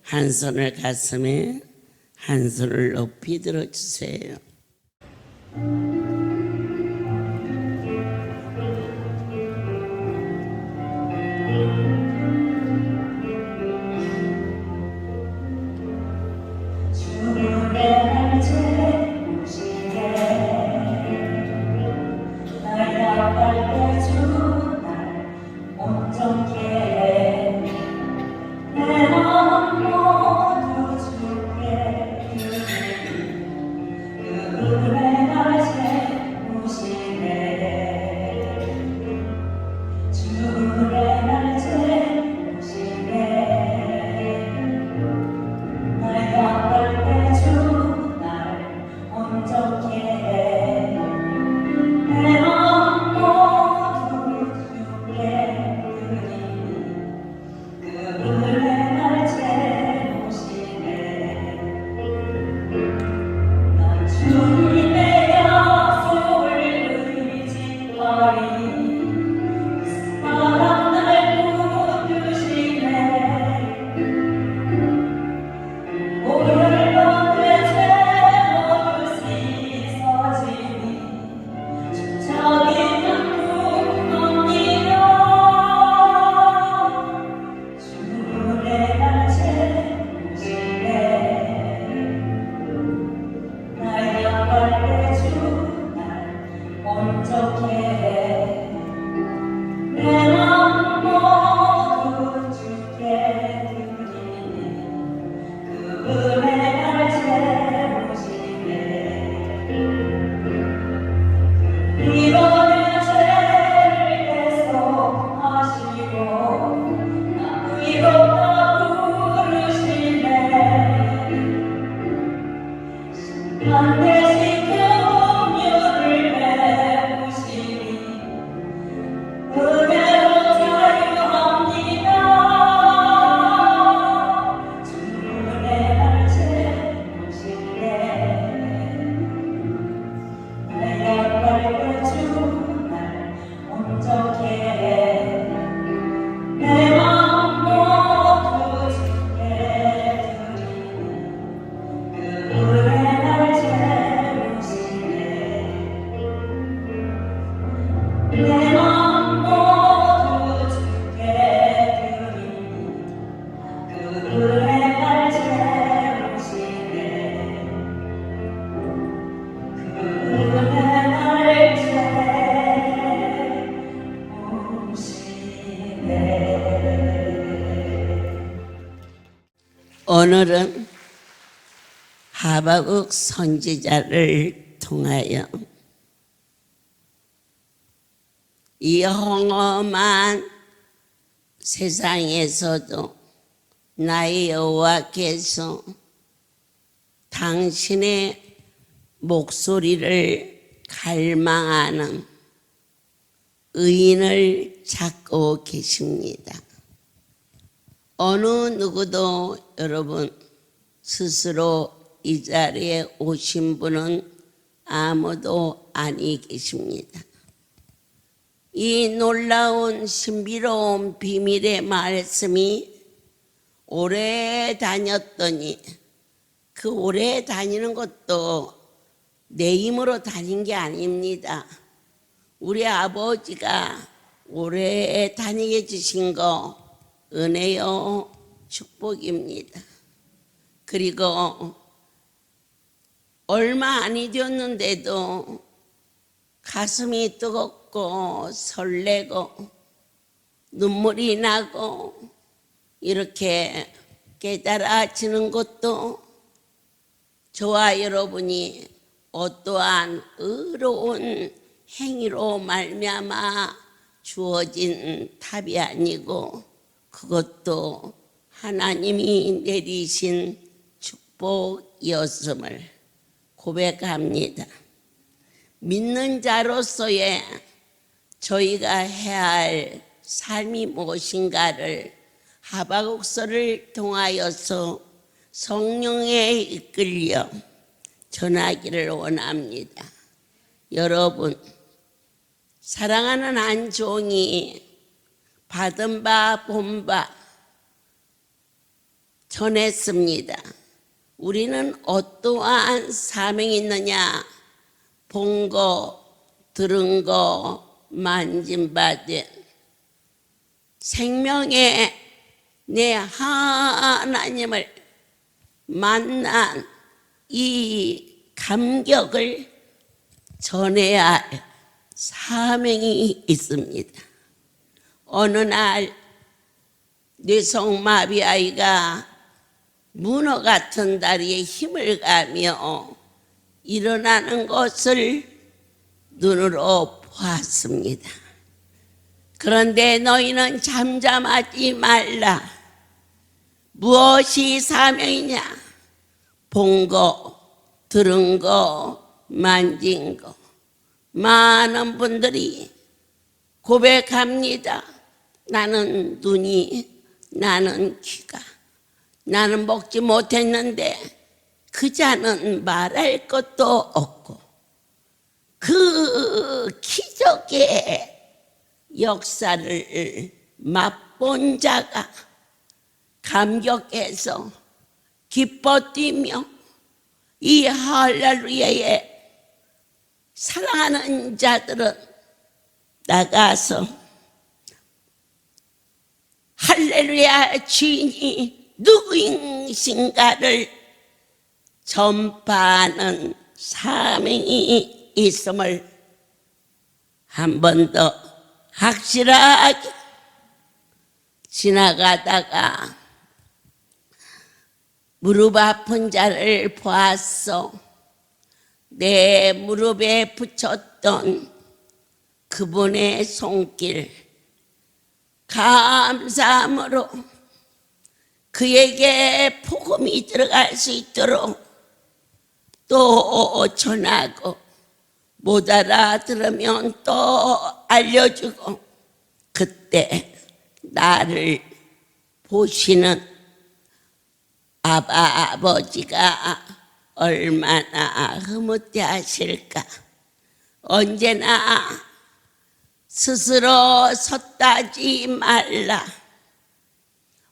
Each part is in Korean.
한 손을 가슴에 한 손을 높이 들어주세요. 오늘은 하박국 선지자를 통하여 이 험한 세상에서도 나의 여호와께서 당신의 목소리를 갈망하는 의인을 찾고 계십니다. 어느 누구도 여러분 스스로 이 자리에 오신 분은 아무도 아니 계십니다. 이 놀라운 신비로운 비밀의 말씀이 오래 다녔더니 그 오래 다니는 것도 내 힘으로 다닌 게 아닙니다. 우리 아버지가 오래 다니게 해주신 거 은혜요 축복입니다. 그리고 얼마 안 되었는데도 가슴이 뜨겁고 설레고 눈물이 나고 이렇게 깨달아지는 것도 저와 여러분이 어떠한 의로운 행위로 말미암아 주어진 답이 아니고 그것도 하나님이 내리신 축복이었음을 고백합니다. 믿는 자로서의 저희가 해야 할 삶이 무엇인가를 하박국서를 통하여서 성령에 이끌려 전하기를 원합니다. 여러분, 사랑하는 한 종이 받은 바 본 바 전했습니다. 우리는 어떠한 사명이 있느냐? 본 거, 들은 거, 만진 바된 생명의 내 하나님을 만난 이 감격을 전해야 할 사명이 있습니다. 어느 날 뇌성마비 아이가 문어 같은 다리에 힘을 가며 일어나는 것을 눈으로 보았습니다. 그런데 너희는 잠잠하지 말라. 무엇이 사명이냐? 본 거, 들은 거, 만진 거. 많은 분들이 고백합니다. 나는 눈이, 나는 귀가, 나는 먹지 못했는데 그 자는 말할 것도 없고 그 기적의 역사를 맛본 자가 감격해서 기뻐 뛰며 이 할렐루야에 사랑하는 자들은 나가서 할렐루야 주인이 누구인가를 전파하는 사명이 있음을 한 번 더 확실하게 지나가다가 무릎 아픈 자를 보았어. 내 무릎에 붙였던 그분의 손길 감사함으로 그에게 복음이 들어갈 수 있도록 또 전하고 못 알아들으면 또 알려주고 그때 나를 보시는 아버지가 얼마나 흐뭇해 하실까. 언제나 스스로 섰다지 말라.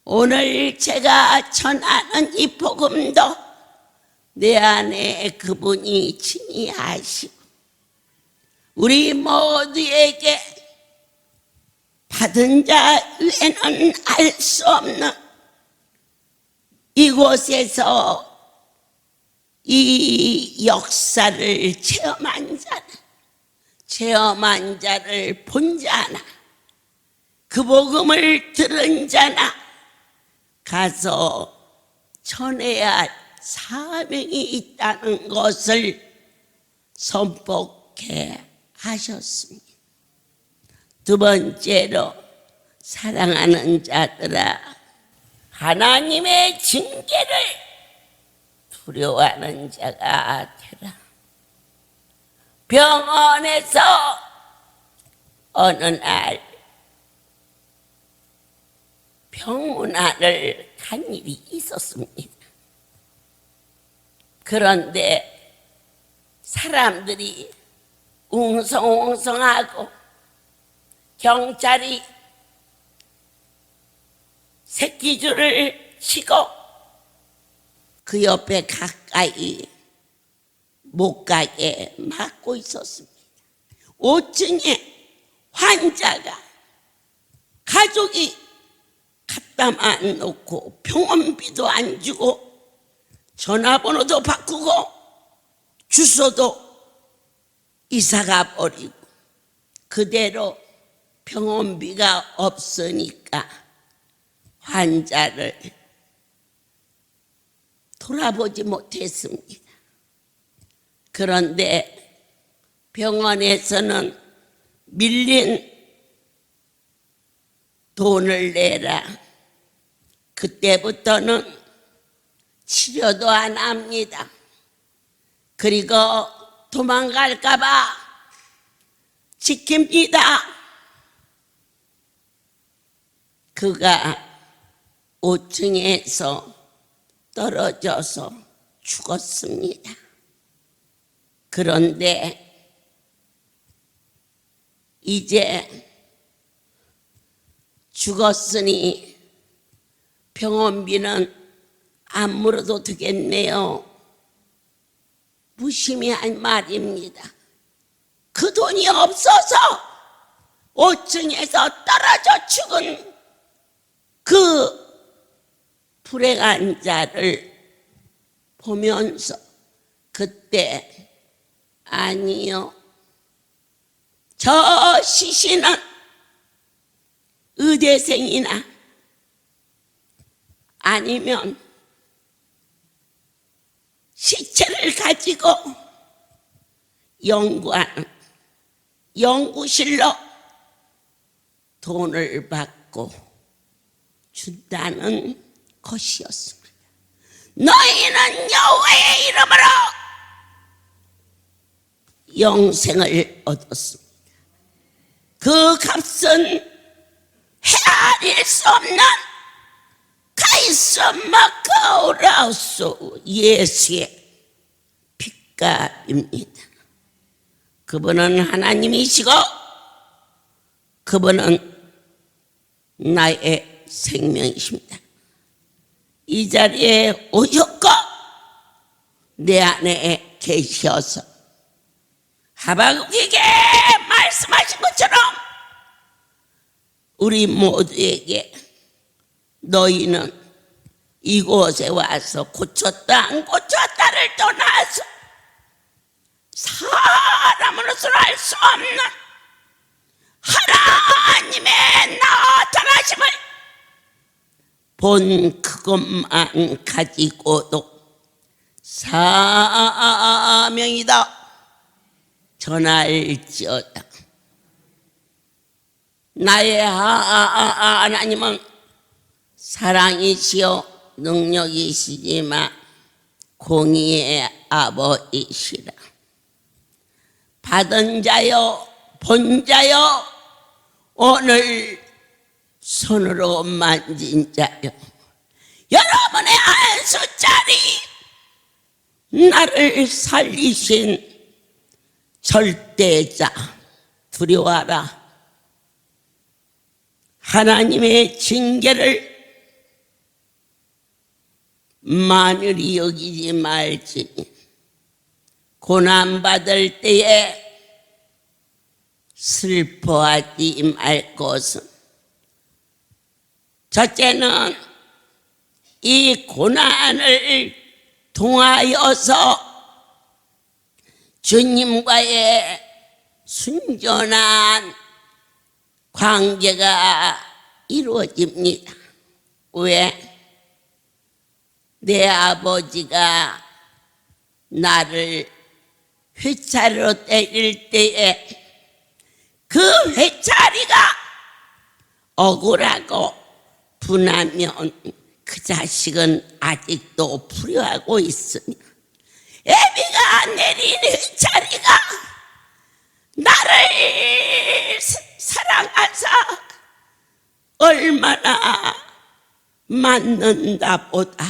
오늘 제가 전하는 이 복음도 내 안에 그분이 친히 하시고 우리 모두에게 받은 자 외에는 알 수 없는 이곳에서 이 역사를 체험한 자를 본 자나 그 복음을 들은 자나 가서 전해야 할 사명이 있다는 것을 선포해 하셨습니다. 두 번째로 사랑하는 자들아, 하나님의 징계를 두려워하는 자가 되라. 병원에서 어느 날 병문안을 간 일이 있었습니다. 그런데 사람들이 웅성웅성하고 경찰이 새끼줄을 치고 그 옆에 가까이 못 가게 막고 있었습니다. 5층에 환자가 가족이 갖다만 놓고 병원비도 안 주고 전화번호도 바꾸고 주소도 이사가 버리고 그대로 병원비가 없으니까 환자를 돌아보지 못했습니다. 그런데 병원에서는 밀린 돈을 내라. 그때부터는 치료도 안 합니다. 그리고 도망갈까 봐 지킵니다. 그가 5층에서 떨어져서 죽었습니다. 그런데 이제 죽었으니 병원비는 안 물어도 되겠네요. 무심한 말입니다. 그 돈이 없어서 5층에서 떨어져 죽은 그 불행한 자를 보면서 그때 아니요, 저 시신은 의대생이나 아니면 시체를 가지고 연구하는 연구실로 돈을 받고 준다는 것이었습니다. 너희는 여호와의 이름으로 영생을 얻었습니다. 그 값은 헤아릴 수 없는 카이스마카오라우스 예수의 빛깔입니다. 그분은 하나님이시고 그분은 나의 생명이십니다. 이 자리에 오셨고 내 안에 계셔서 하박국에게 말씀하신 것처럼 우리 모두에게 너희는 이곳에 와서 고쳤다 안 고쳤다를 떠나서 사람으로서는 알 수 없는 하나님의 나타나심을 본 그것만 가지고도 사명이다 전할지어다. 나의 하나님은 사랑이시요 능력이시지만 공의의 아버지시라. 받은 자요 본 자요 오늘 손으로 만진 자요 여러분의 안수자리 나를 살리신 절대자 두려워하라. 하나님의 징계를 만일이 여기지 말지니 고난받을 때에 슬퍼하지 말 것은 첫째는 이 고난을 통하여서 주님과의 순전한 관계가 이루어집니다. 왜? 내 아버지가 나를 회차리로 때릴 때에 그 회차리가 억울하고 분하면 그 자식은 아직도 불효하고 있으니 애비가 내린 회차리가 나를 사랑하사 얼마나 맞는다 보다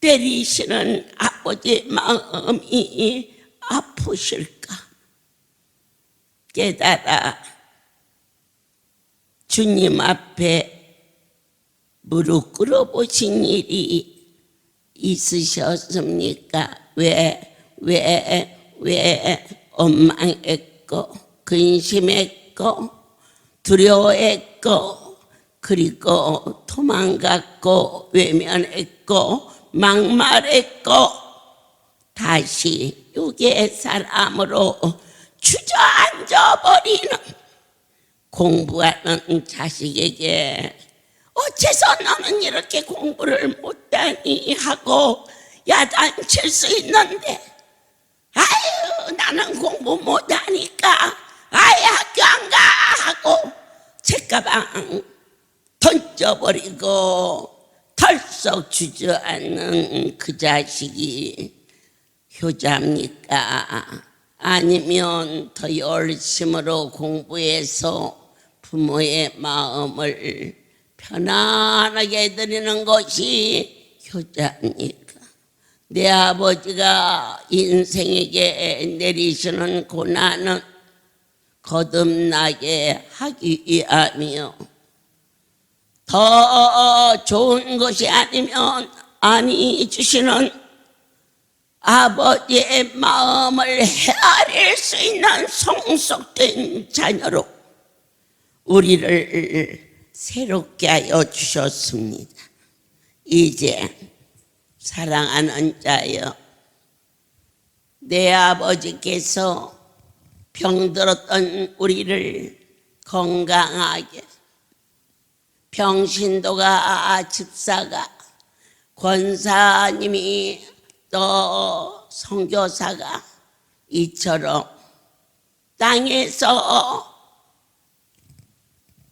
때리시는 아버지의 마음이 아프실까 깨달아 주님 앞에 무릎 꿇어보신 일이 있으셨습니까? 왜 원망했고 근심했고 두려워했고 그리고 도망갔고 외면했고 막말했고 다시 육의 사람으로 주저앉아버리는 공부하는 자식에게 어째서 너는 이렇게 공부를 못하니 하고 야단칠 수 있는데 아유 나는 공부 못하니까 아예 학교 안 가 하고 책가방 던져버리고 털썩 주저앉는 그 자식이 효자입니까? 아니면 더 열심으로 공부해서 부모의 마음을 편안하게 해드리는 것이 효자입니까? 내 아버지가 인생에게 내리시는 고난은 거듭나게 하기 위함이요 더 좋은 것이 아니면 아니 주시는 아버지의 마음을 헤아릴 수 있는 성숙된 자녀로 우리를 새롭게 하여 주셨습니다. 이제 사랑하는 자여, 내 아버지께서 병들었던 우리를 건강하게, 병신도가 집사가, 권사님이 또 선교사가 이처럼 땅에서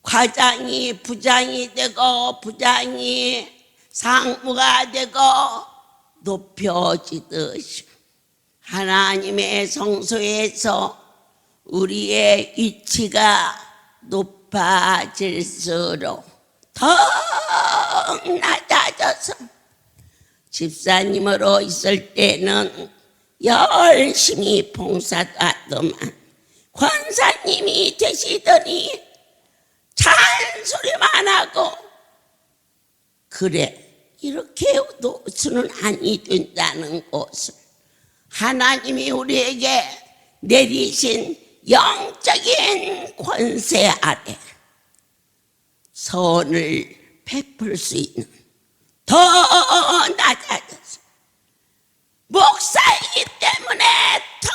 과장이 부장이 되고 부장이 상무가 되고 높여지듯이 하나님의 성소에서 우리의 위치가 높아질수록 더 낮아져서 집사님으로 있을 때는 열심히 봉사도 하더만 권사님이 되시더니 잔소리만 하고, 그래 이렇게 노수는 아니 된다는 것을 하나님이 우리에게 내리신 영적인 권세 아래 선을 베풀 수 있는 더 낮아져서 목사이기 때문에 더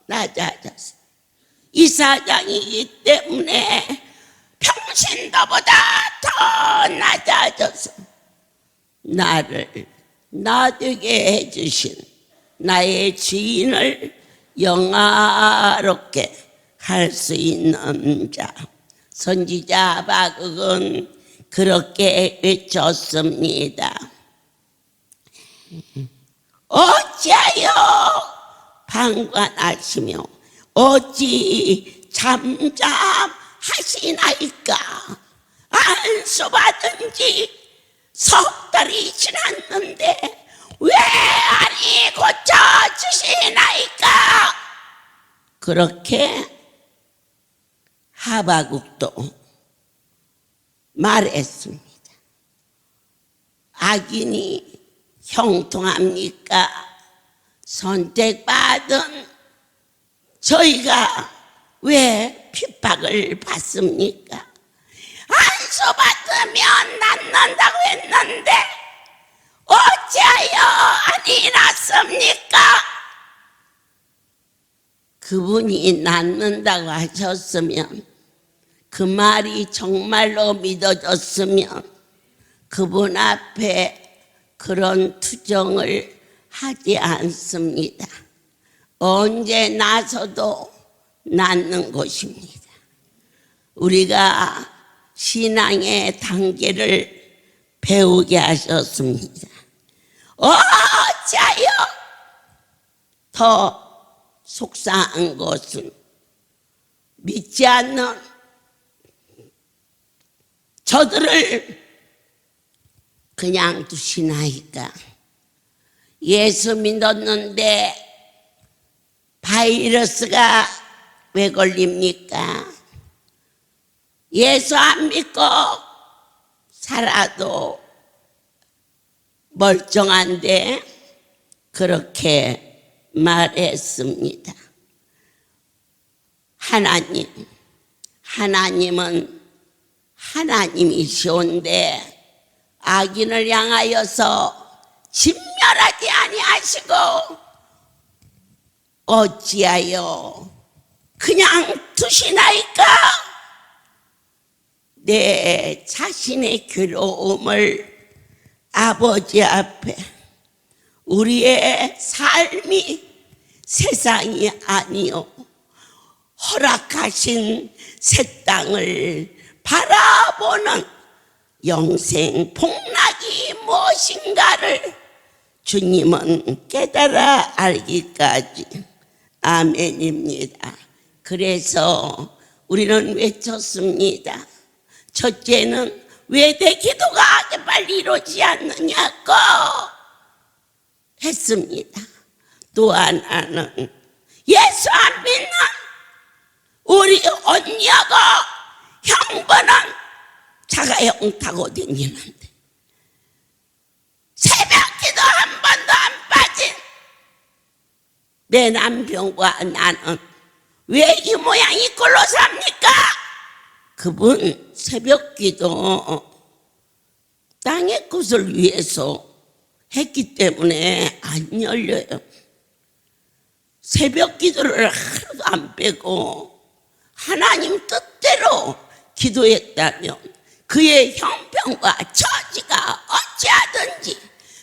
낮아져서 이사장이기 때문에 평신도보다 더 낮아져서 나를 나되게 해주신 나의 주인을 영화롭게 할 수 있는 자. 선지자 하박국은 그렇게 외쳤습니다. 어찌하여 방관하시며 어찌 잠잠하시나이까. 안수받은 지 석 달이 지났는데 왜 아니 고쳐주시나이까. 그렇게 하박국도 말했습니다. 악인이 형통합니까? 선택받은 저희가 왜 핍박을 받습니까? 안수받으면 낫는다고 했는데 어찌하여 아니 낫습니까? 그분이 낫는다고 하셨으면, 그 말이 정말로 믿어졌으면 그분 앞에 그런 투정을 하지 않습니다. 언제 나서도 낫는 것입니다. 우리가 신앙의 단계를 배우게 하셨습니다. 어찌하여 더 속상한 것은 믿지 않는 저들을 그냥 두시나이까. 예수 믿었는데 바이러스가 왜 걸립니까? 예수 안 믿고 살아도 멀쩡한데 그렇게 말했습니다. 하나님은 하나님이시온데 악인을 향하여서 진멸하지 아니하시고 어찌하여 그냥 두시나이까. 내 자신의 괴로움을 아버지 앞에, 우리의 삶이 세상이 아니요 허락하신 새 땅을 바라보는 영생 복락이 무엇인가를 주님은 깨달아 알기까지 아멘입니다. 그래서 우리는 외쳤습니다. 첫째는 왜 내 기도가 빨리 이루어지지 않느냐고 했습니다. 또 하나는 예수 안 믿는 우리 언니하고 형부는 자가용 타고 다니는데 내 남편과 나는 왜 이 모양이 꼴로 삽니까? 그분 새벽기도 땅의 것을 위해서 했기 때문에 안 열려요. 새벽기도를 하루도 안 빼고 하나님 뜻대로 기도했다면 그의 형편과 처지가 어찌하든지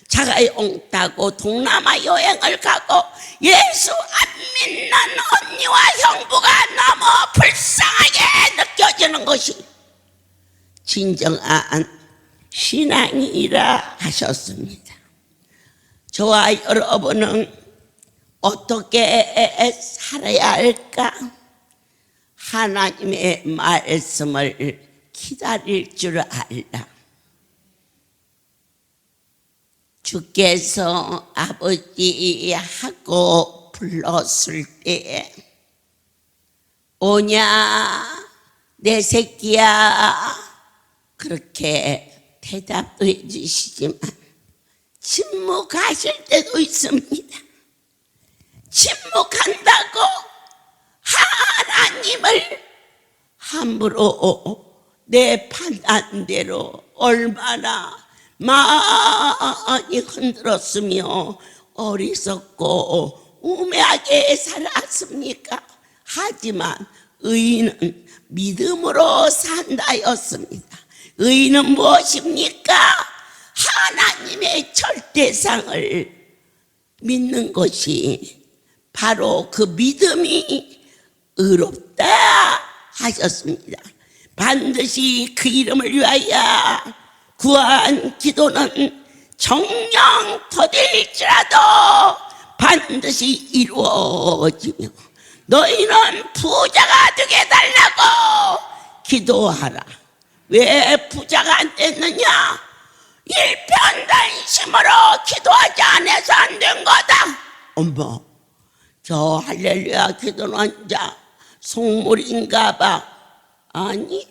자가용 타고 동남아 여행을 가고 예수 안 믿는 언니와 형부가 너무 불쌍하게 느껴지는 것이 진정한 신앙이라 하셨습니다. 저와 여러분은 어떻게 살아야 할까? 하나님의 말씀을 기다릴 줄 알라. 주께서 아버지 하고 불렀을 때에 오냐 내 새끼야 그렇게 대답도 해주시지만 침묵하실 때도 있습니다. 침묵한다고 하나님을 함부로 내 판단대로 얼마나 많이 흔들었으며 어리석고 우매하게 살았습니까? 하지만 의인은 믿음으로 산다였습니다. 의인은 무엇입니까? 하나님의 절대상을 믿는 것이 바로 그 믿음이 의롭다 하셨습니다. 반드시 그 이름을 위하여 구한 기도는 정령 더딜지라도 반드시 이루어지며 너희는 부자가 되게 달라고 기도하라. 왜 부자가 안 됐느냐? 일편단심으로 기도하지 않아서 안 된 거다. 엄마, 저 할렐루야 기도는 자 속물인가 봐. 아니,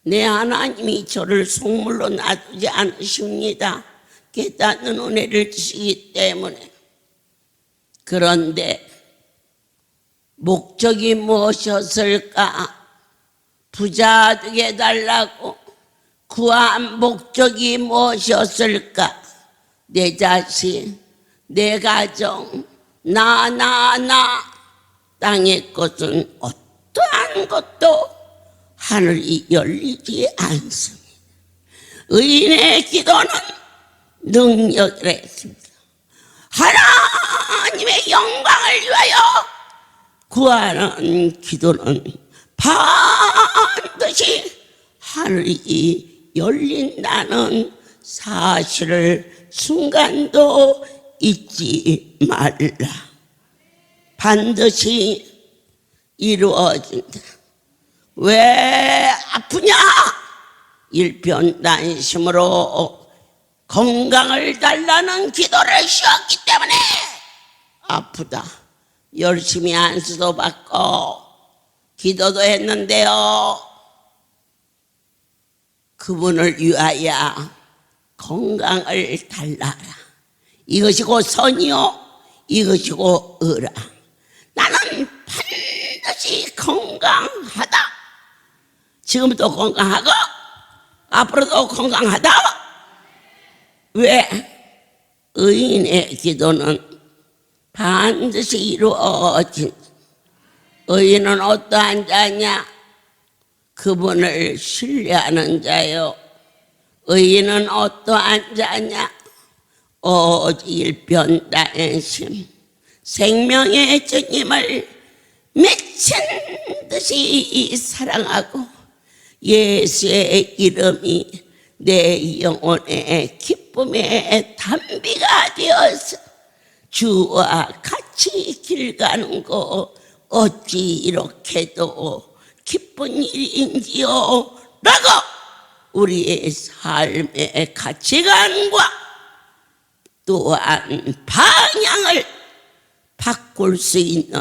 내 하나님이 저를 속물로 놔두지 않으십니다. 깨닫는 은혜를 주시기 때문에. 그런데 목적이 무엇이었을까? 부자 되게 해달라고 구한 목적이 무엇이었을까? 내 자식, 내 가정, 나 땅의 것은 어떠한 것도 하늘이 열리지 않습니다. 의인의 기도는 능력을 했습니다. 하나님의 영광을 위하여 구하는 기도는 반드시 하늘이 열린다는 사실을 순간도 잊지 말라. 반드시 이루어진다. 왜 아프냐? 일편단심으로 건강을 달라는 기도를 쉬었기 때문에 아프다. 열심히 안수도 받고 기도도 했는데요. 그분을 위하여 건강을 달라라. 이것이 곧 선이요, 이것이 곧 의라. 나는 반드시 건강하다. 지금도 건강하고 앞으로도 건강하다. 왜? 의인의 기도는 반드시 이루어진. 의인은 어떠한 자냐? 그분을 신뢰하는 자요. 의인은 어떠한 자냐? 오직 일편단심 생명의 주님을 미친 듯이 사랑하고 예수의 이름이 내 영혼의 기쁨의 담비가 되어서 주와 같이 길 가는 거 어찌 이렇게도 기쁜 일인지요 라고 우리의 삶의 가치관과 또한 방향을 바꿀 수 있는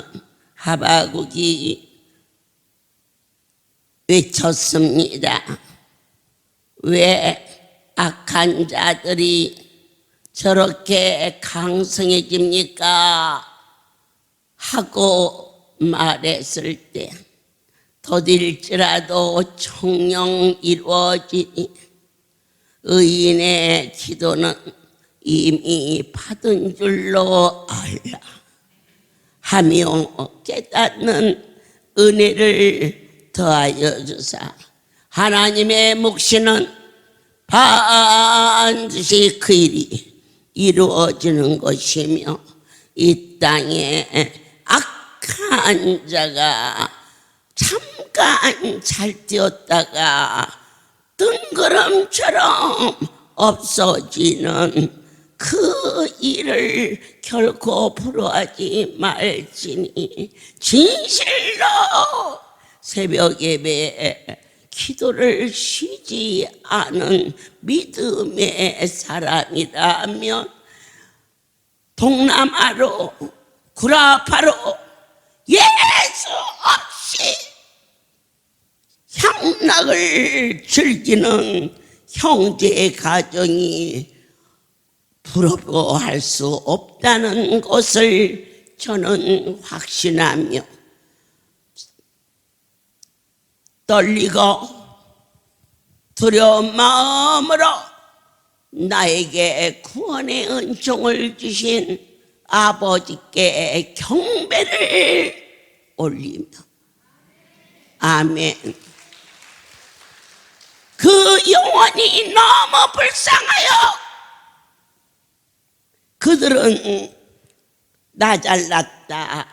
하박국이 외쳤습니다. 왜 악한 자들이 저렇게 강성해집니까? 하고 말했을 때 더딜지라도 청령 이루어지니 의인의 기도는 이미 받은 줄로 알라 하며 깨닫는 은혜를 더하여 주사 하나님의 묵시는 반드시 그 일이 이루어지는 것이며 이 땅에 악한 자가 잠깐 잘 뛰었다가 뜬구름처럼 없어지는 그 일을 결코 부러워하지 말지니 진실로 새벽 예배에 기도를 쉬지 않은 믿음의 사람이라면 동남아로 구라파로 예수 없이 향락을 즐기는 형제 가정이 부러워할 수 없다는 것을 저는 확신하며 떨리고 두려운 마음으로 나에게 구원의 은총을 주신 아버지께 경배를 올리며 아멘. 그 영혼이 너무 불쌍하여 그들은 나 잘났다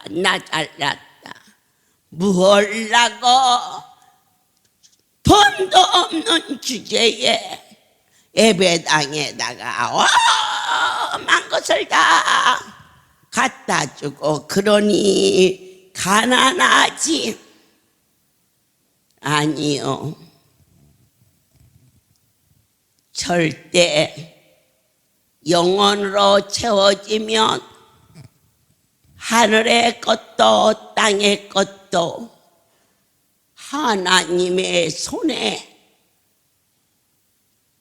무얼라고 돈도 없는 주제에 예배당에다가 엄한 것을 다 갖다 주고 그러니 가난하지. 아니요, 절대 영혼으로 채워지면 하늘의 것도 땅의 것도 하나님의 손에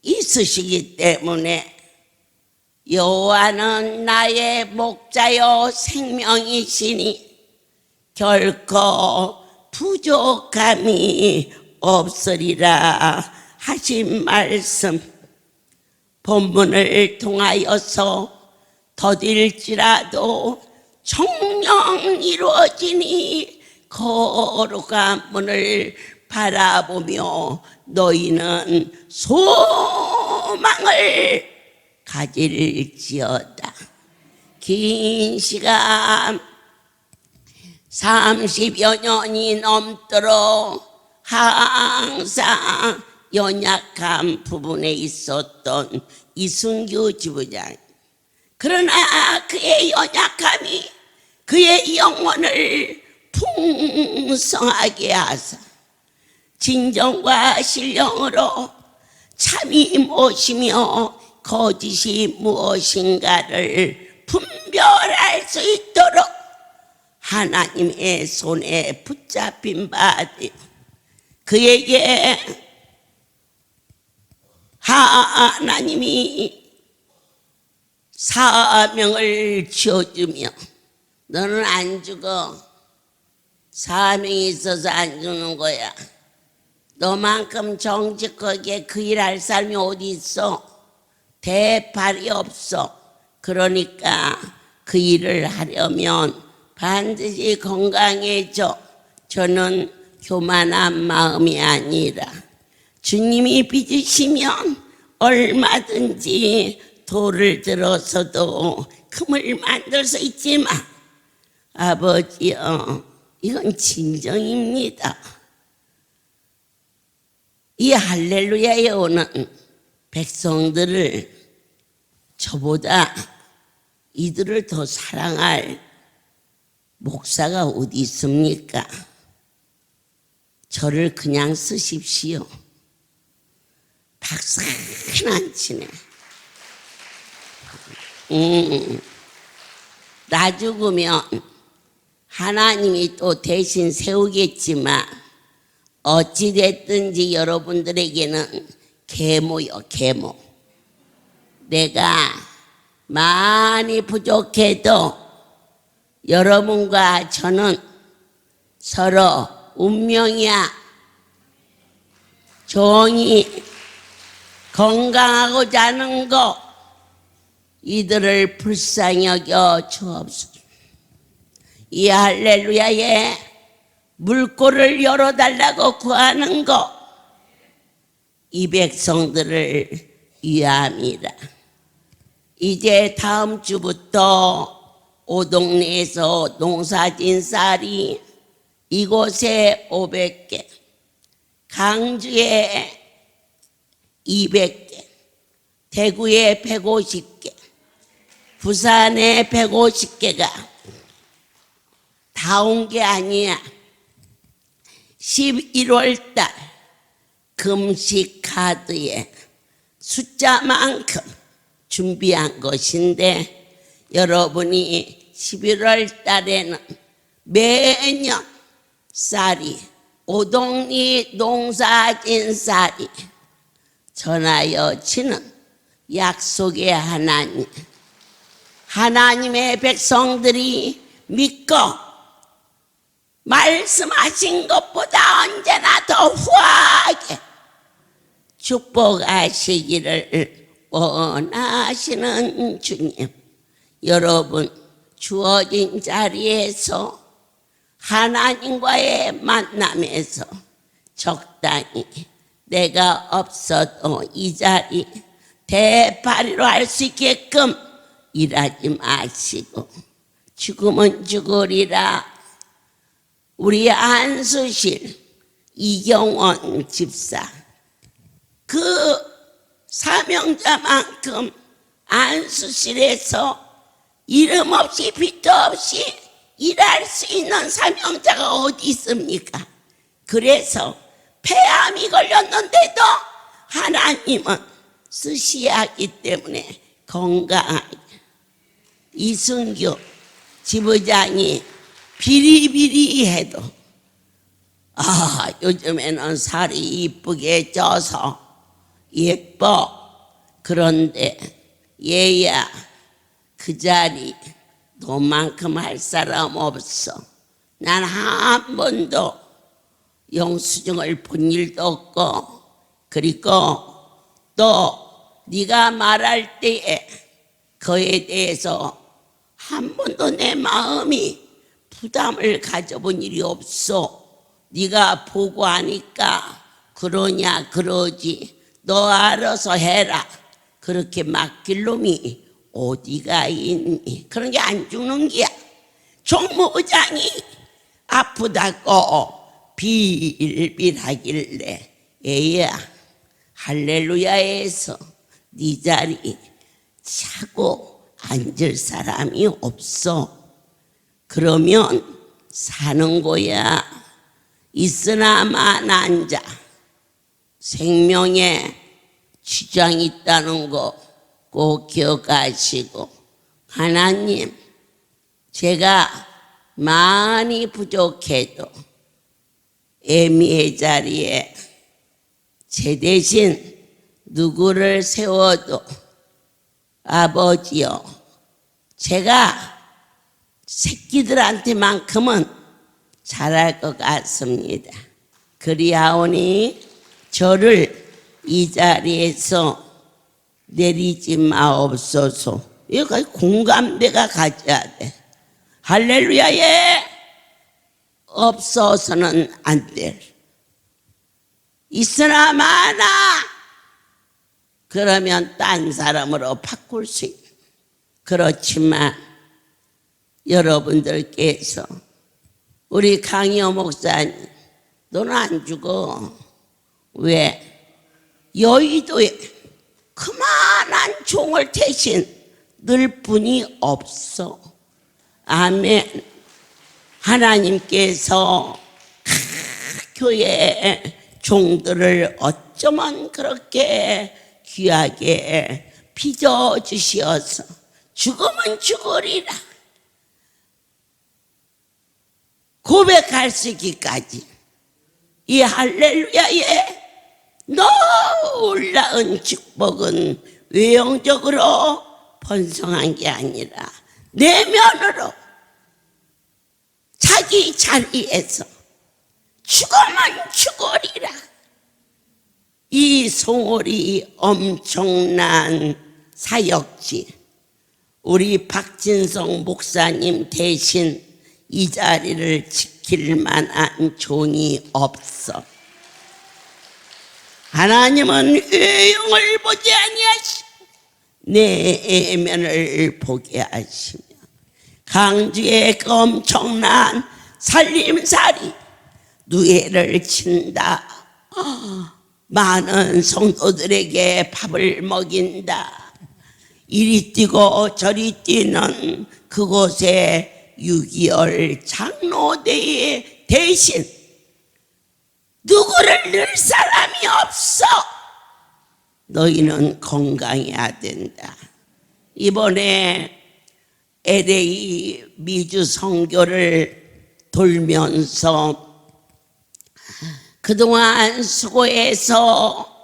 있으시기 때문에 여호와는 나의 목자요 생명이시니 결코 부족함이 없으리라 하신 말씀 본문을 통하여서 더딜지라도 청령 이루어지니 거룩한 문을 바라보며 너희는 소망을 가질지어다. 긴 시간 30여 년이 넘도록 항상 연약한 부분에 있었던 이순규 지부장. 그러나 그의 연약함이 그의 영혼을 풍성하게 하사 진정과 신령으로 참이 무엇이며 거짓이 무엇인가를 분별할 수 있도록 하나님의 손에 붙잡힌 바 되어 그에게 하나님이 사명을 지어주며 너는 안 죽어. 사명이 있어서 안 죽는 거야. 너만큼 정직하게 그 일 할 사람이 어디 있어? 대발이 없어. 그러니까 그 일을 하려면 반드시 건강해져. 저는 교만한 마음이 아니라 주님이 빚으시면 얼마든지 돌을 들어서도 금을 만들 수 있지만 아버지요, 이건 진정입니다. 이 할렐루야에 오는 백성들을 저보다 이들을 더 사랑할 목사가 어디 있습니까? 저를 그냥 쓰십시오. 박수는 안 치네. 나 죽으면 하나님이 또 대신 세우겠지만 어찌됐든지 여러분들에게는 계모요, 계모. 내가 많이 부족해도 여러분과 저는 서로 운명이야. 종이 건강하고 자는 거 이들을 불쌍히 여겨 주옵소서. 이 할렐루야에 물꼬를 열어달라고 구하는 거 이 백성들을 위함이라. 이제 다음 주부터 오동리에서 농사진 쌀이 이곳에 500개, 강주에 200개, 대구에 150개, 부산에 150개가 다 온 게 아니야. 11월 달 금식 카드에 숫자만큼 준비한 것인데 여러분이 11월 달에는 매년 쌀이 오동리 농사진 쌀이 전하여 지는 약속의 하나님, 하나님의 백성들이 믿고 말씀하신 것보다 언제나 더 후하게 축복하시기를 원하시는 주님, 여러분 주어진 자리에서 하나님과의 만남에서 적당히 내가 없어도 이 자리 대파리로 할 수 있게끔 일하지 마시고 죽으면 죽으리라. 우리 안수실 이경원 집사 그 사명자만큼 안수실에서 이름 없이 빚도 없이 일할 수 있는 사명자가 어디 있습니까? 그래서 폐암이 걸렸는데도 하나님은 쓰시하기 때문에 건강하게. 이승규 지부장이 비리비리해도 요즘에는 살이 이쁘게 쪄서 예뻐. 그런데 얘야 그 자리 너만큼 할 사람 없어. 난 한 번도 영수증을 본 일도 없고, 그리고 또 네가 말할 때에 그에 대해서 한 번도 내 마음이 부담을 가져본 일이 없어. 네가 보고하니까 그러냐 그러지. 너 알아서 해라. 그렇게 맡길 놈이 어디가 있니? 그런 게 안 죽는 게야. 총무부장이 아프다고 빌빌하길래 애야 할렐루야에서 네 자리 차고 앉을 사람이 없어. 그러면 사는 거야. 있으나만 앉아. 생명에 지장이 있다는 거 꼭 기억하시고, 하나님 제가 많이 부족해도 애미의 자리에 제 대신 누구를 세워도 아버지요, 제가 새끼들한테만큼은 잘할 것 같습니다. 그리하오니 저를 이 자리에서 내리지 마옵소서. 여기 공감대가 가져야 돼. 할렐루야에 없어서는 안 돼. 있으나 마나 그러면 딴 사람으로 바꿀 수 있는. 그렇지만 여러분들께서 우리 강희호 목사님 너는 안 죽어. 왜? 여의도에 그만한 종을 대신 늘 분이 없어. 아멘. 하나님께서 교회 종들을 어쩌면 그렇게 귀하게 빚어주시어서 죽으면 죽으리라 고백할 수 있기까지 이 할렐루야에 놀라운 축복은 외형적으로 번성한 게 아니라 내면으로 자기 자리에서 죽으면 죽으리라. 이 송월이 엄청난 사역지. 우리 박진성 목사님 대신 이 자리를 지킬 만한 종이 없어. 하나님은 외형을 보지 아니하시고 내 내면을 보게 하시며 강주의 그 엄청난 살림살이 누에를 친다. 많은 성도들에게 밥을 먹인다. 이리 뛰고 저리 뛰는 그곳에 6.25 장로대회 대신 누구를 넣을 사람이 없어. 너희는 건강해야 된다. 이번에 LA 미주 선교를 돌면서 그동안 수고해서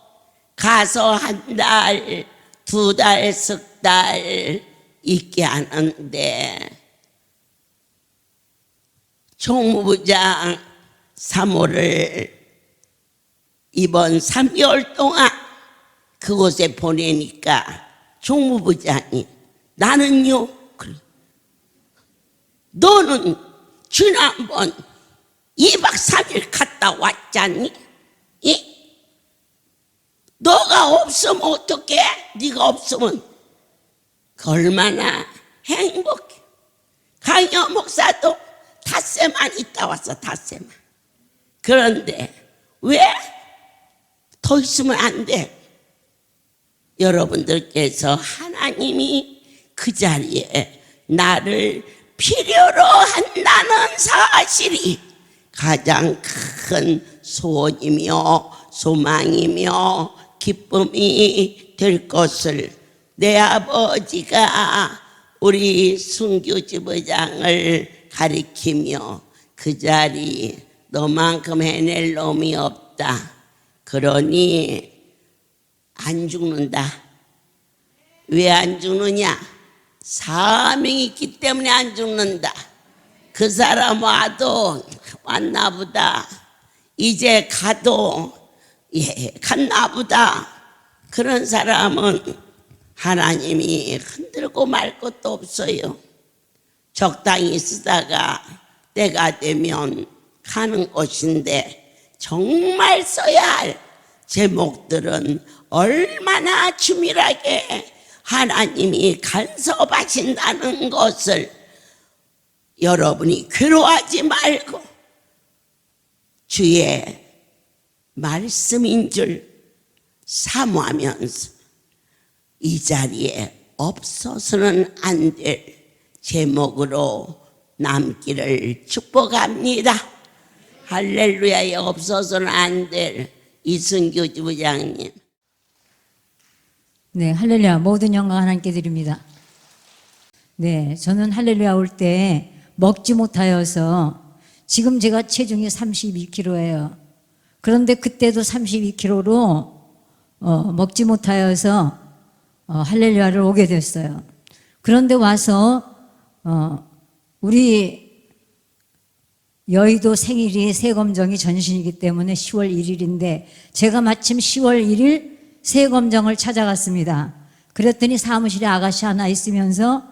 가서 한 달, 2달, 석 달 있게 하는데 총무부장 3호를 이번 3개월 동안 그곳에 보내니까 총무부장이 나는요, 그래. 너는 지난번 2박 3일 갔다 왔잖니? 이? 너가 없으면 어떡해? 네가 없으면 얼마나 행복해. 강요 목사도 닷새만 있다 왔어, 닷새만. 그런데 왜 더 있으면 안 돼? 여러분들께서 하나님이 그 자리에 나를 필요로 한다는 사실이 가장 큰 소원이며 소망이며 기쁨이 될 것을 내 아버지가 우리 순교 지부장을 가리키며 그 자리 너만큼 해낼 놈이 없다. 그러니 안 죽는다. 왜 안 죽느냐? 사명이 있기 때문에 안 죽는다. 그 사람 와도 왔나 보다. 이제 가도 갔나 보다. 그런 사람은 하나님이 흔들고 말 것도 없어요. 적당히 쓰다가 때가 되면 가는 것인데 정말 써야 할 제목들은 얼마나 주밀하게 하나님이 간섭하신다는 것을 여러분이 괴로워하지 말고 주의 말씀인 줄 사모하면서 이 자리에 없어서는 안 될 제목으로 남기를 축복합니다. 할렐루야에 없어서는 안 될 이승규 지부장님. 네, 할렐루야. 모든 영광 하나님께 드립니다. 네, 저는 할렐루야 올 때 먹지 못하여서 지금 제가 체중이 32kg예요. 그런데 그때도 32kg로 먹지 못하여서 할렐루야를 오게 됐어요. 그런데 와서 우리 여의도 생일이 세검정이 전신이기 때문에 10월 1일인데 제가 마침 10월 1일 세검정을 찾아갔습니다. 그랬더니 사무실에 아가씨 하나 있으면서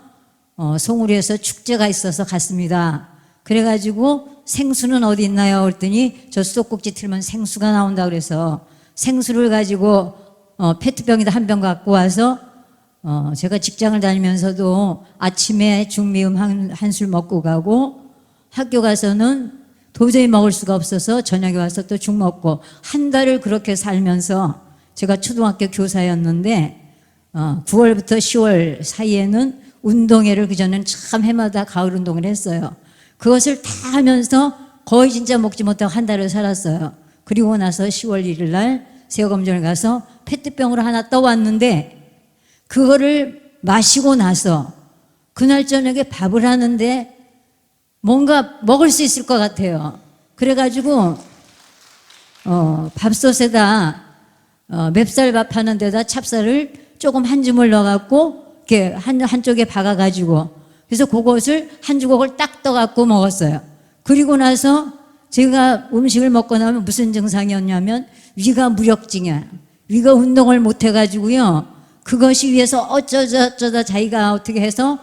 송우리에서 축제가 있어서 갔습니다. 그래가지고 생수는 어디 있나요? 그랬더니 저 수도꼭지 틀면 생수가 나온다 그래서 생수를 가지고 페트병에다 한 병 갖고 와서 제가 직장을 다니면서도 아침에 중미음 한 술 먹고 가고 학교 가서는 도저히 먹을 수가 없어서 저녁에 와서 또 죽 먹고 한 달을 그렇게 살면서 제가 초등학교 교사였는데 9월부터 10월 사이에는 운동회를 그전에는 참 해마다 가을 운동을 했어요. 그것을 다 하면서 거의 진짜 먹지 못하고 한 달을 살았어요. 그리고 나서 10월 1일 날 세검정을 가서 페트병으로 하나 떠왔는데 그거를 마시고 나서 그날 저녁에 밥을 하는데 뭔가 먹을 수 있을 것 같아요. 그래가지고 밥솥에다 맵쌀밥 하는 데다 찹쌀을 조금 한 줌을 넣어갖고 이렇게 한쪽에 박아가지고 그래서 그것을 한 주걱을 딱 떠갖고 먹었어요. 그리고 나서 제가 음식을 먹고 나면 무슨 증상이었냐면 위가 무력증이야. 위가 운동을 못 해가지고요. 그것이 위해서 어쩌다 자기가 어떻게 해서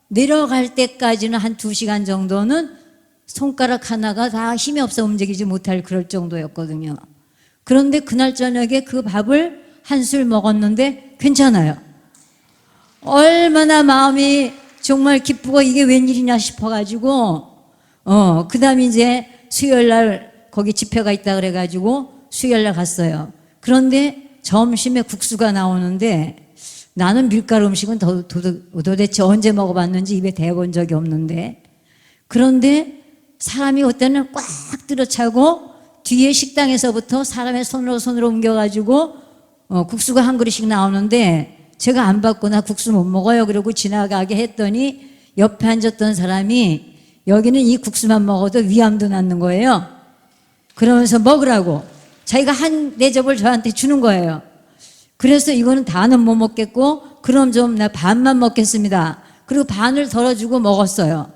내려갈 때까지는 한 2시간 정도는 손가락 하나가 다 힘이 없어 움직이지 못할 그럴 정도였거든요. 그런데 그날 저녁에 그 밥을 한 술 먹었는데 괜찮아요. 얼마나 마음이 정말 기쁘고 이게 웬일이냐 싶어가지고 그 다음에 이제 수요일날 거기 집회가 있다 그래가지고 수요일날 갔어요. 그런데 점심에 국수가 나오는데 나는 밀가루 음식은 도대체 언제 먹어봤는지 입에 대본 적이 없는데 그런데 사람이 그때는 꽉 들어차고 뒤에 식당에서부터 사람의 손으로 옮겨가지고 국수가 한 그릇씩 나오는데 제가 안 받고 나 국수 못 먹어요. 그러고 지나가게 했더니 옆에 앉았던 사람이 여기는 이 국수만 먹어도 위암도 낫는 거예요. 그러면서 먹으라고 자기가 한 4접을 저한테 주는 거예요. 그래서 이거는 다는 못 먹겠고 그럼 좀 나 반만 먹겠습니다. 그리고 반을 덜어주고 먹었어요.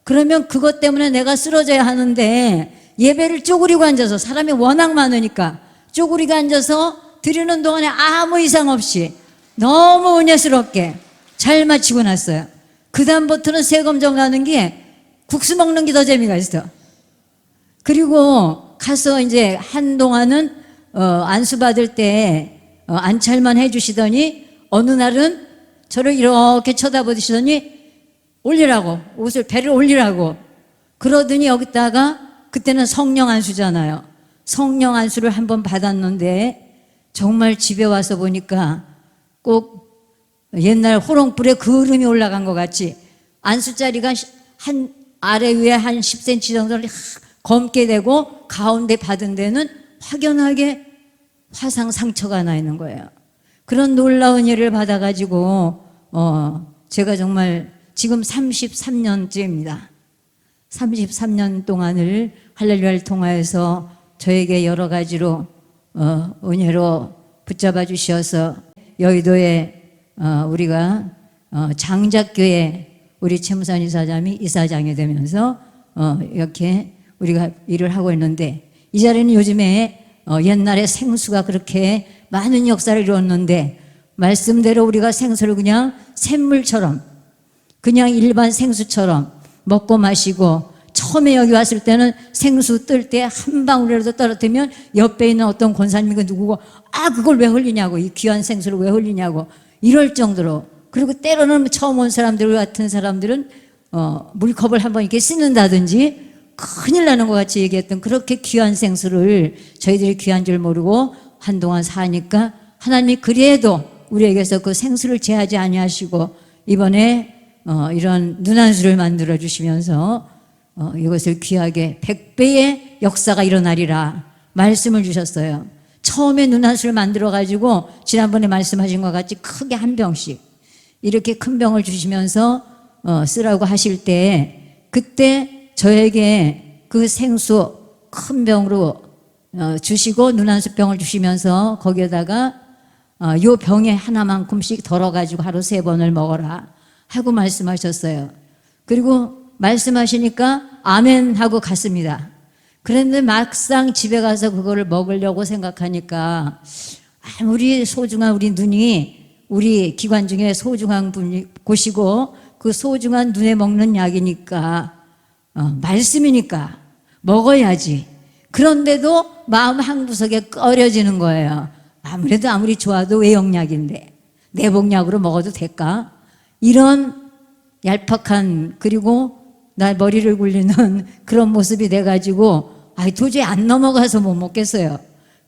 그러면 그것 때문에 내가 쓰러져야 하는데 예배를 쪼그리고 앉아서 사람이 워낙 많으니까 쪼그리고 앉아서 드리는 동안에 아무 이상 없이 너무 은혜스럽게 잘 마치고 났어요. 그 다음부터는 세검정 가는 게 국수 먹는 게 더 재미가 있어. 그리고 가서 이제 한동안은 안수 받을 때 안찰만 해주시더니 어느 날은 저를 이렇게 쳐다보시더니 올리라고 옷을 배를 올리라고 그러더니 여기다가 그때는 성령 안수잖아요. 성령 안수를 한번 받았는데 정말 집에 와서 보니까 꼭 옛날 호롱불에 그름이 올라간 것 같이 안수자리가 한 아래 위에 한 10cm 정도를 검게 되고 가운데 받은 데는 확연하게 화상 상처가 나 있는 거예요. 그런 놀라운 일을 받아가지고 제가 정말 지금 33년째입니다. 33년 동안을 할렐루야를 통하여서 저에게 여러 가지로 은혜로 붙잡아 주셔서 여의도에 우리가 장작교회 우리 최무산 이사장이 이사장이 되면서 이렇게 우리가 일을 하고 있는데 이 자리는 요즘에 옛날에 생수가 그렇게 많은 역사를 이루었는데 말씀대로 우리가 생수를 그냥 샘물처럼 그냥 일반 생수처럼 먹고 마시고 처음에 여기 왔을 때는 생수 뜰 때 한 방울이라도 떨어뜨리면 옆에 있는 어떤 권사님이 누구고 그걸 왜 흘리냐고 이 귀한 생수를 왜 흘리냐고 이럴 정도로 그리고 때로는 처음 온 사람들 같은 사람들은 물컵을 한번 이렇게 씻는다든지 큰일 나는 것 같이 얘기했던 그렇게 귀한 생수를 저희들이 귀한 줄 모르고 한동안 사니까 하나님이 그래도 우리에게서 그 생수를 제하지 아니하시고 이번에 이런 눈안수를 만들어 주시면서 이것을 귀하게 100배의 역사가 일어나리라 말씀을 주셨어요. 처음에 눈안수를 만들어 가지고 지난번에 말씀하신 것 같이 크게 한 병씩 이렇게 큰 병을 주시면서 쓰라고 하실 때 그때 저에게 그 생수 큰 병으로 주시고 눈안수 병을 주시면서 거기에다가 요 병에 하나만큼씩 덜어가지고 하루 3번을 먹어라 하고 말씀하셨어요. 그리고 말씀하시니까 아멘 하고 갔습니다. 그런데 막상 집에 가서 그거를 먹으려고 생각하니까 아무리 소중한 우리 눈이 우리 기관 중에 소중한 곳이고 그 소중한 눈에 먹는 약이니까 말씀이니까 먹어야지. 그런데도 마음 한 구석에 꺼려지는 거예요. 아무래도 아무리 좋아도 외용약인데 내복약으로 먹어도 될까? 이런 얄팍한 그리고 나 머리를 굴리는 그런 모습이 돼가지고 도저히 안 넘어가서 못 먹겠어요.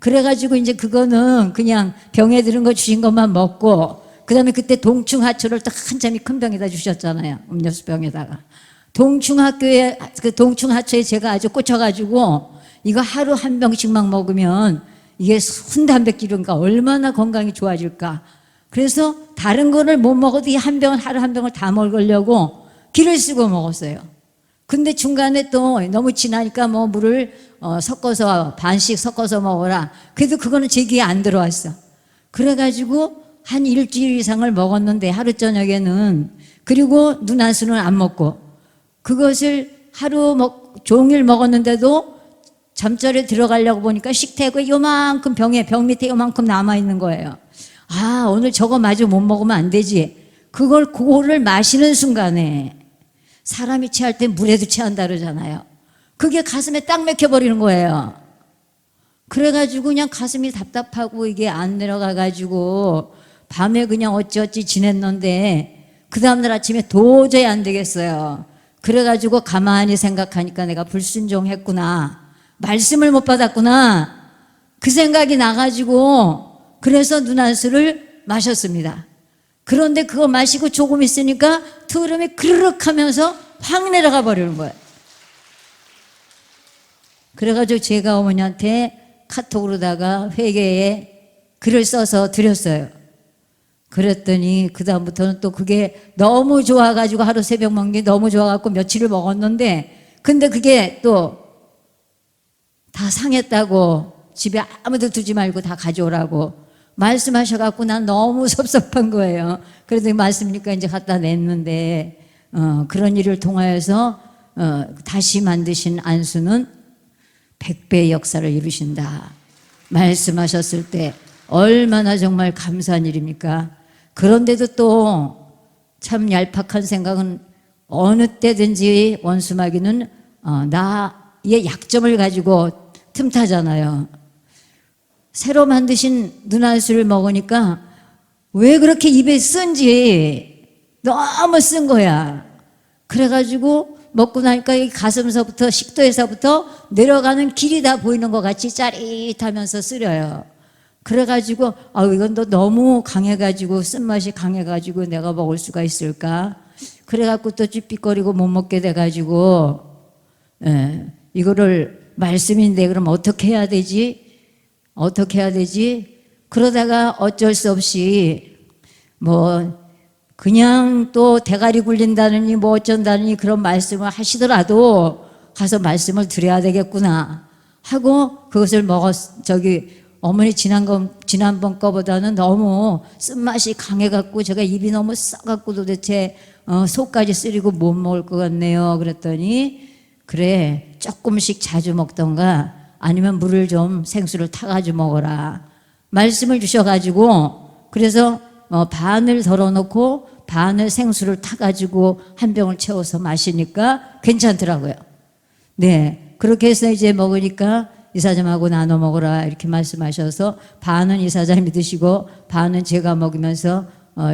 그래가지고 이제 그거는 그냥 병에 들은 거 주신 것만 먹고 그 다음에 그때 동충하초를 딱 한 잠이 큰 병에다 주셨잖아요. 음료수 병에다가. 동충하초에 제가 아주 꽂혀가지고 이거 하루 한 병씩만 먹으면 이게 순단백질인가 얼마나 건강이 좋아질까. 그래서 다른 거를 못 먹어도 이 한 병을 하루 한 병을 다 먹으려고 기를 쓰고 먹었어요. 근데 중간에 또 너무 지나니까 뭐 물을 섞어서 반씩 섞어서 먹어라. 그래도 그거는 제 귀에 안 들어왔어. 그래가지고 한 일주일 이상을 먹었는데 하루 저녁에는, 그리고 눈안수는 안 먹고, 그것을 종일 먹었는데도 잠자리에 들어가려고 보니까 식태가 요만큼 병 밑에 요만큼 남아있는 거예요. 아, 오늘 저거 마저 못 먹으면 안 되지. 그거를 마시는 순간에, 사람이 체할 때 물에도 체한다 그러잖아요. 그게 가슴에 딱 맥혀버리는 거예요. 그래가지고 그냥 가슴이 답답하고 이게 안 내려가가지고 밤에 그냥 어찌어찌 지냈는데, 그 다음날 아침에 도저히 안 되겠어요. 그래가지고 가만히 생각하니까 내가 불순종했구나, 말씀을 못 받았구나, 그 생각이 나가지고 그래서 눈안수를 마셨습니다. 그런데 그거 마시고 조금 있으니까 트름이 그르륵 하면서 확 내려가 버리는 거예요. 그래가지고 제가 어머니한테 카톡으로다가 회계에 글을 써서 드렸어요. 그랬더니 그 다음부터는 또 그게 너무 좋아가지고, 하루 새벽 먹는 게 너무 좋아갖고 며칠을 먹었는데, 근데 그게 또 다 상했다고, 집에 아무도 두지 말고 다 가져오라고 말씀하셔갖고 난 너무 섭섭한 거예요. 그래도 말씀이니까 이제 갖다 냈는데, 그런 일을 통하여서 다시 만드신 안수는 100배의 역사를 이루신다 말씀하셨을 때 얼마나 정말 감사한 일입니까? 그런데도 또 참 얄팍한 생각은, 어느 때든지 원수마귀는 나의 약점을 가지고 틈타잖아요. 새로 만드신 눈안수를 먹으니까 왜 그렇게 입에 쓴지 너무 쓴 거야. 그래가지고 먹고 나니까 이 가슴서부터, 식도에서부터 내려가는 길이 다 보이는 것 같이 짜릿하면서 쓰려요. 그래가지고 이건 또 너무 강해가지고, 쓴맛이 강해가지고 내가 먹을 수가 있을까? 그래갖고 또 찌삐거리고 못 먹게 돼가지고, 이거를 말씀인데 그럼 어떻게 해야 되지? 어떻게 해야 되지? 그러다가 어쩔 수 없이 그냥 또 대가리 굴린다느니 어쩐다느니 그런 말씀을 하시더라도 가서 말씀을 드려야 되겠구나 하고, 그것을 어머니 지난번 거보다는 너무 쓴맛이 강해갖고 제가 입이 너무 싸갖고 도대체 속까지 쓰리고 못 먹을 것 같네요. 그랬더니, 그래, 조금씩 자주 먹던가 아니면 물을 좀 생수를 타가지고 먹어라 말씀을 주셔가지고, 그래서 반을 덜어놓고 반을 생수를 타가지고 한 병을 채워서 마시니까 괜찮더라고요. 네, 그렇게 해서 이제 먹으니까 이사장하고 나눠 먹으라 이렇게 말씀하셔서, 반은 이사장이 드시고 반은 제가 먹으면서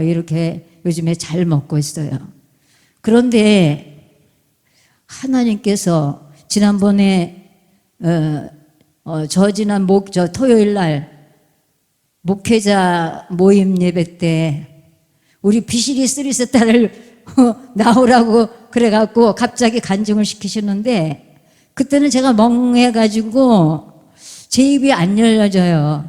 이렇게 요즘에 잘 먹고 있어요. 그런데 하나님께서 지난번에 토요일 날 목회자 모임 예배 때 우리 비실이 쓰리세 딸을 나오라고 그래갖고 갑자기 간증을 시키셨는데, 그때는 제가 멍해가지고 제 입이 안 열려져요.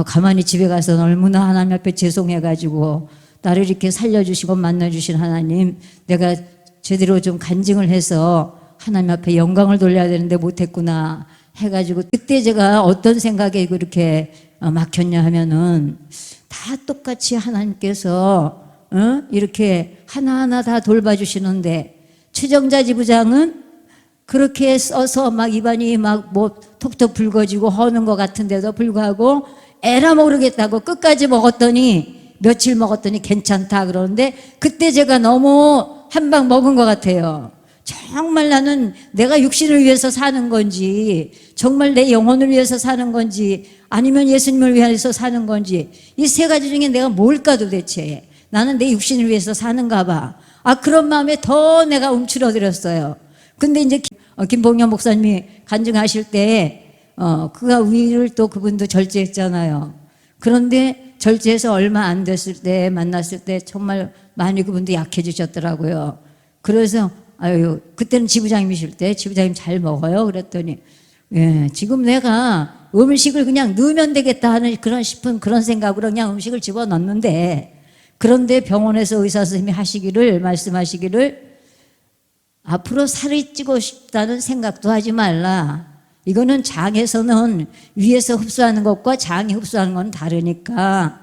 가만히 집에 가서 너무나 하나님 앞에 죄송해가지고, 나를 이렇게 살려주시고 만나주신 하나님, 내가 제대로 좀 간증을 해서 하나님 앞에 영광을 돌려야 되는데 못했구나 해가지고, 그때 제가 어떤 생각에 그렇게 막혔냐 하면은, 다 똑같이 하나님께서 이렇게 하나하나 다 돌봐주시는데, 최정자 지부장은 그렇게 써서 막 입안이 톡톡 붉어지고 허는 것 같은데도 불구하고 에라 모르겠다고 끝까지 먹었더니, 며칠 먹었더니 괜찮다 그러는데, 그때 제가 너무 한 방 먹은 것 같아요. 정말 나는 내가 육신을 위해서 사는 건지, 정말 내 영혼을 위해서 사는 건지, 아니면 예수님을 위해서 사는 건지, 이 세 가지 중에 내가 뭘까 도대체. 나는 내 육신을 위해서 사는가 봐. 그런 마음에 더 내가 움츠러들었어요. 근데 이제 김봉현 목사님이 간증하실 때 그가 위를 또 그분도 절제했잖아요. 그런데 절제해서 얼마 안 됐을 때 만났을 때 정말 많이 그분도 약해지셨더라고요. 그래서 그때는 지부장님이실 때, 지부장님 잘 먹어요 그랬더니, 지금 내가 음식을 그냥 넣으면 되겠다 하는 그런 생각으로 그냥 음식을 집어넣는데, 그런데 병원에서 의사 선생님이 말씀하시기를 앞으로 살이 찌고 싶다는 생각도 하지 말라. 이거는 장에서는 위에서 흡수하는 것과 장이 흡수하는 건 다르니까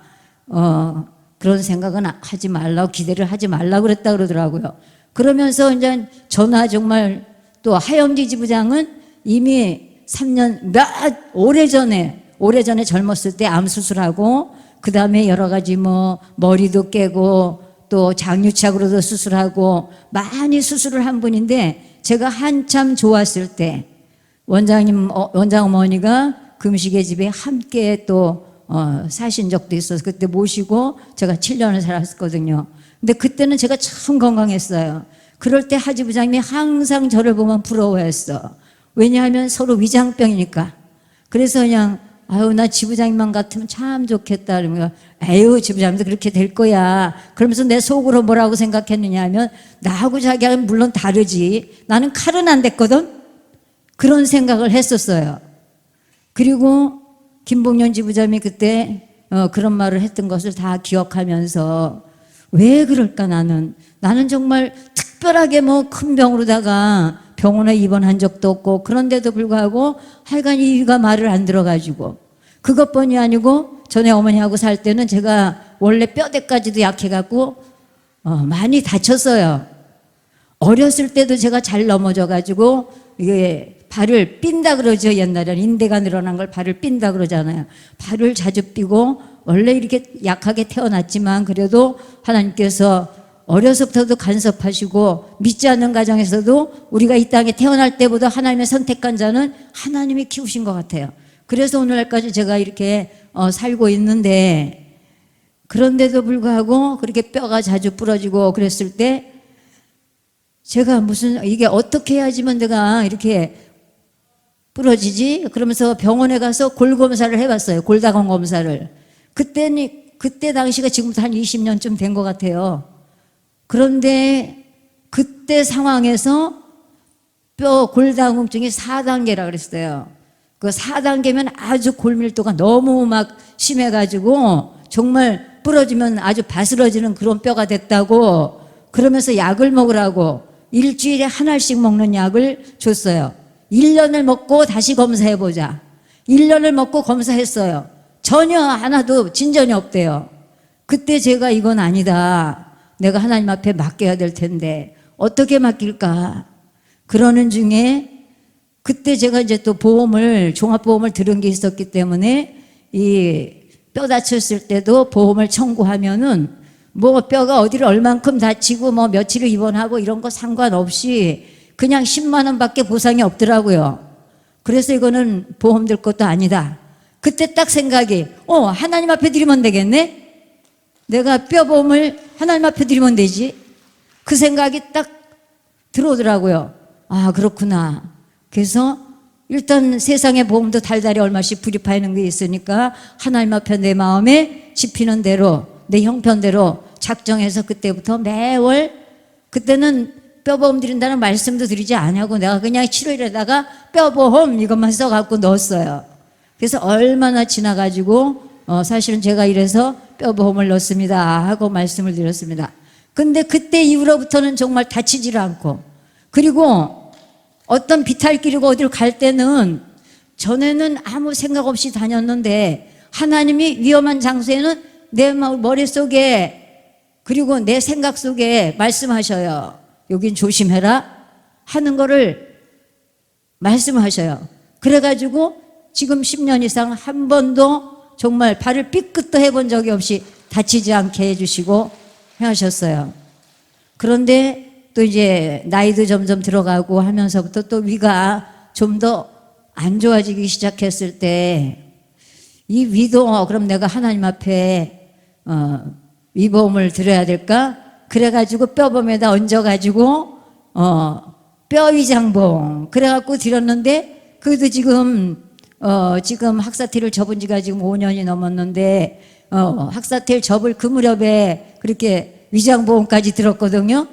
그런 생각은 하지 말라고, 기대를 하지 말라고 그랬다 그러더라고요. 그러면서 이제 전화 정말 또 하영지 지부장은 이미 3년, 오래전에 젊었을 때 암 수술하고, 그 다음에 여러 가지 뭐 머리도 깨고 또 장유착으로도 수술하고 많이 수술을 한 분인데, 제가 한참 좋았을 때 원장 어머니가 금식의 집에 함께 또 사신 적도 있어서 그때 모시고 제가 7년을 살았거든요. 근데 그때는 제가 참 건강했어요. 그럴 때 하지 부장님이 항상 저를 보면 부러워했어. 왜냐하면 서로 위장병이니까. 그래서 그냥 아유, 나 지부장님만 같으면 참 좋겠다. 그러면 에휴, 지부장님도 그렇게 될 거야. 그러면서 내 속으로 뭐라고 생각했느냐 하면, 나하고 자기하고는 물론 다르지, 나는 칼은 안 됐거든. 그런 생각을 했었어요. 그리고 김봉년 지부장님이 그때 그런 말을 했던 것을 다 기억하면서, 왜 그럴까 나는 정말 특별하게 뭐 큰 병으로다가 병원에 입원한 적도 없고, 그런데도 불구하고 하여간 이가 말을 안 들어가지고, 그것뿐이 아니고 전에 어머니하고 살 때는 제가 원래 뼈대까지도 약해갖고 많이 다쳤어요. 어렸을 때도 제가 잘 넘어져가지고 이게 발을 삔다 그러죠. 옛날에는 인대가 늘어난 걸 발을 삔다 그러잖아요. 발을 자주 삐고, 원래 이렇게 약하게 태어났지만 그래도 하나님께서 어려서부터도 간섭하시고, 믿지 않는 가정에서도 우리가 이 땅에 태어날 때보다 하나님의 선택한 자는 하나님이 키우신 것 같아요. 그래서 오늘날까지 제가 이렇게 살고 있는데, 그런데도 불구하고 그렇게 뼈가 자주 부러지고 그랬을 때, 제가 무슨 이게 어떻게 해야지만 내가 이렇게 부러지지? 그러면서 병원에 가서 골 검사를 해봤어요. 골다공 검사를. 그때 당시가 지금부터 한 20년쯤 된 것 같아요. 그런데 그때 상황에서 뼈 골다공증이 4단계라 그랬어요. 그 4단계면 아주 골밀도가 너무 막 심해가지고 정말 부러지면 아주 바스러지는 그런 뼈가 됐다고, 그러면서 약을 먹으라고 일주일에 한 알씩 먹는 약을 줬어요. 1년을 먹고 다시 검사해보자. 1년을 먹고 검사했어요. 전혀 하나도 진전이 없대요. 그때 제가 이건 아니다. 내가 하나님 앞에 맡겨야 될 텐데 어떻게 맡길까? 그러는 중에 그때 제가 이제 또 종합보험을 들은 게 있었기 때문에, 이 뼈 다쳤을 때도 보험을 청구하면은 뭐 뼈가 어디를 얼만큼 다치고 뭐 며칠을 입원하고 이런 거 상관없이 그냥 10만 원밖에 보상이 없더라고요. 그래서 이거는 보험 들 것도 아니다. 그때 딱 생각이, 하나님 앞에 드리면 되겠네? 내가 뼈보험을 하나님 앞에 드리면 되지? 그 생각이 딱 들어오더라고요. 아, 그렇구나. 그래서 일단 세상의 보험도 달달이 얼마씩 불입하는 게 있으니까 하나님 앞에 내 마음에 집히는 대로, 내 형편대로 작정해서 그때부터 매월, 그때는 뼈보험 드린다는 말씀도 드리지 않냐고 내가 그냥 7월에다가 뼈보험 이것만 써갖고 넣었어요. 그래서 얼마나 지나가지고 사실은 제가 이래서 뼈보험을 넣습니다 하고 말씀을 드렸습니다. 근데 그때 이후로부터는 정말 다치지를 않고, 그리고 어떤 비탈길이고 어디를 갈 때는, 전에는 아무 생각 없이 다녔는데 하나님이 위험한 장소에는 내 머릿속에 그리고 내 생각 속에 말씀하셔요. 여긴 조심해라 하는 거를 말씀하셔요. 그래가지고 지금 10년 이상 한 번도 정말 발을 삐끗도 해본 적이 없이 다치지 않게 해주시고 하셨어요. 그런데 또 이제 나이도 점점 들어가고 하면서부터 또 위가 좀 더 안 좋아지기 시작했을 때, 이 위도 그럼 내가 하나님 앞에 위보험을 드려야 될까? 그래가지고 뼈보험에다 얹어가지고 뼈위장보험 그래갖고 드렸는데, 그래도 지금 학사태를 접은 지가 지금 5년이 넘었는데 학사태를 접을 그 무렵에 그렇게 위장보험까지 들었거든요.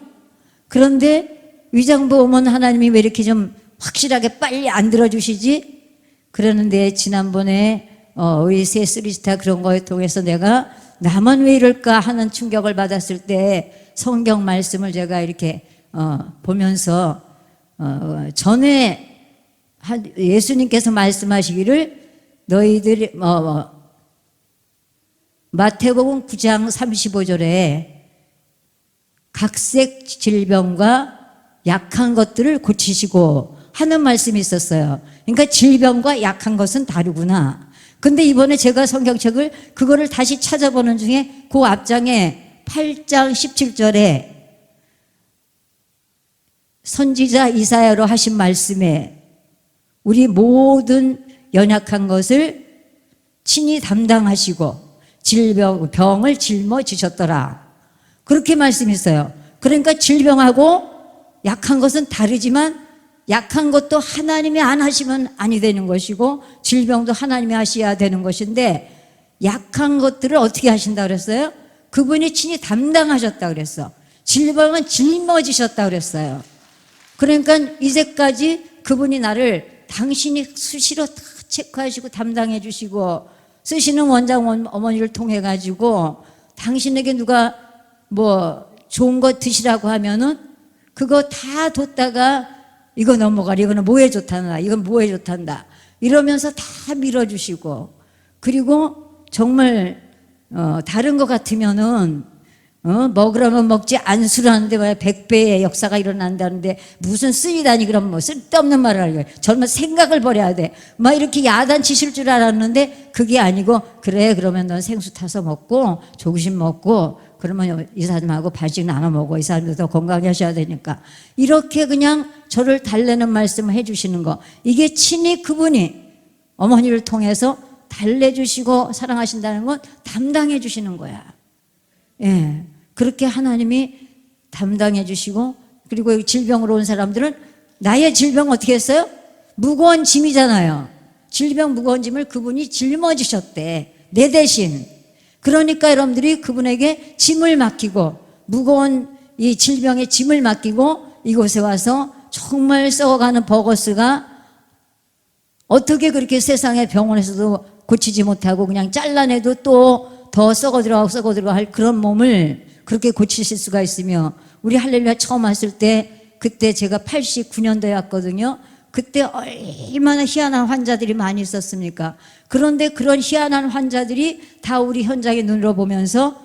그런데 위장보험은 하나님이 왜 이렇게 좀 확실하게 빨리 안 들어주시지? 그러는데 지난번에 의세 쓰리스타 그런 거에 통해서 내가 나만 왜 이럴까 하는 충격을 받았을 때 성경 말씀을 제가 이렇게 보면서 전에 예수님께서 말씀하시기를 너희들이 마태복음 9장 35절에 각색 질병과 약한 것들을 고치시고 하는 말씀이 있었어요. 그러니까 질병과 약한 것은 다르구나. 근데 이번에 제가 성경책을 그거를 다시 찾아보는 중에 그 앞장에 8장 17절에 선지자 이사야로 하신 말씀에 우리 모든 연약한 것을 친히 담당하시고 병을 짊어지셨더라. 그렇게 말씀했어요. 그러니까 질병하고 약한 것은 다르지만 약한 것도 하나님이 안 하시면 아니 되는 것이고 질병도 하나님이 하셔야 되는 것인데 약한 것들을 어떻게 하신다 그랬어요? 그분이 친히 담당하셨다 그랬어. 질병은 짊어지셨다 그랬어요. 그러니까 이제까지 그분이 나를 당신이 수시로 다 체크하시고 담당해 주시고 쓰시는 원장 어머니를 통해 가지고 당신에게 누가 뭐 좋은 거 드시라고 하면은 그거 다 뒀다가 이거 넘어가라, 이거는 뭐에 좋단다, 이건 뭐에 좋단다 이러면서 다 밀어주시고 그리고 정말 다른 것 같으면은 먹으라면 먹지 안수라는데 왜 100배의 역사가 일어난다는데 무슨 쓰이다니 그럼 뭐 쓸데없는 말을 하려고 정말 생각을 버려야 돼. 막 이렇게 야단치실 줄 알았는데 그게 아니고 그래 그러면 넌 생수 타서 먹고 조금씩 먹고 그러면 이 사람하고 반씩 나눠 먹어. 이 사람도 더 건강히 하셔야 되니까. 이렇게 그냥 저를 달래는 말씀을 해주시는 거. 이게 친히 그분이 어머니를 통해서 달래주시고 사랑하신다는 건 담당해 주시는 거야. 예. 그렇게 하나님이 담당해 주시고 그리고 질병으로 온 사람들은 나의 질병 어떻게 했어요? 무거운 짐이잖아요. 질병 무거운 짐을 그분이 짊어지셨대. 내 대신. 그러니까 여러분들이 그분에게 짐을 맡기고 무거운 이 질병의 짐을 맡기고 이곳에 와서 정말 썩어가는 버거스가 어떻게 그렇게 세상의 병원에서도 고치지 못하고 그냥 잘라내도 또 더 썩어 들어가고 할 그런 몸을 그렇게 고치실 수가 있으며 우리 할렐루야 처음 왔을 때 그때 제가 89년도에 왔거든요. 그때 얼마나 희한한 환자들이 많이 있었습니까? 그런데 그런 희한한 환자들이 다 우리 현장에 눈으로 보면서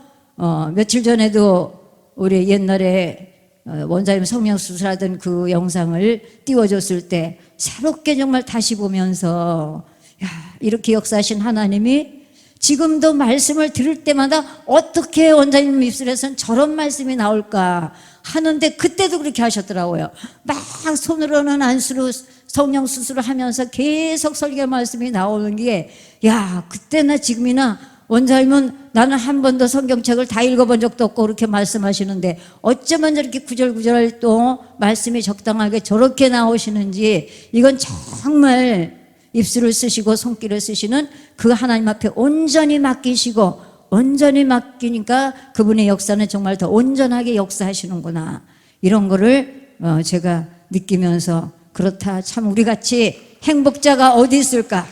며칠 전에도 우리 옛날에 원장님 성명 수술하던 그 영상을 띄워줬을 때 새롭게 정말 다시 보면서 야, 이렇게 역사하신 하나님이 지금도 말씀을 들을 때마다 어떻게 원장님 입술에선 저런 말씀이 나올까 하는데 그때도 그렇게 하셨더라고요. 막 손으로는 안수로 성령 수술을 하면서 계속 설교 말씀이 나오는 게 야, 그때나 지금이나 원장님은 나는 한 번도 성경책을 다 읽어본 적도 없고 그렇게 말씀하시는데 어쩌면 저렇게 구절구절 또 말씀이 적당하게 저렇게 나오시는지 이건 정말 입술을 쓰시고 손길을 쓰시는 그 하나님 앞에 온전히 맡기시고 온전히 맡기니까 그분의 역사는 정말 더 온전하게 역사하시는구나 이런 거를 제가 느끼면서 그렇다 참 우리같이 행복자가 어디 있을까.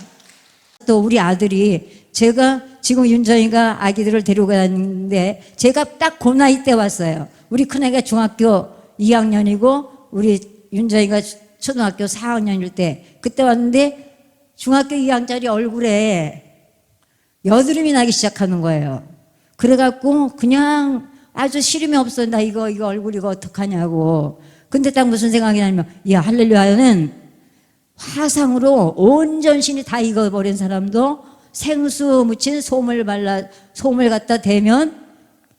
또 우리 아들이 제가 지금 윤정이가 아기들을 데리고 갔는데 제가 딱 그 나이 때 왔어요. 우리 큰애가 중학교 2학년이고 우리 윤정이가 초등학교 4학년일 때 그때 왔는데 중학교 2학년짜리 얼굴에 여드름이 나기 시작하는 거예요. 그래갖고 그냥 아주 시름이 없어. 나 이거 얼굴 이거 어떡하냐고. 근데 딱 무슨 생각이 나냐면 야 할렐루야는 화상으로 온 전신이 다 익어버린 사람도 생수 묻힌 솜을 갖다 대면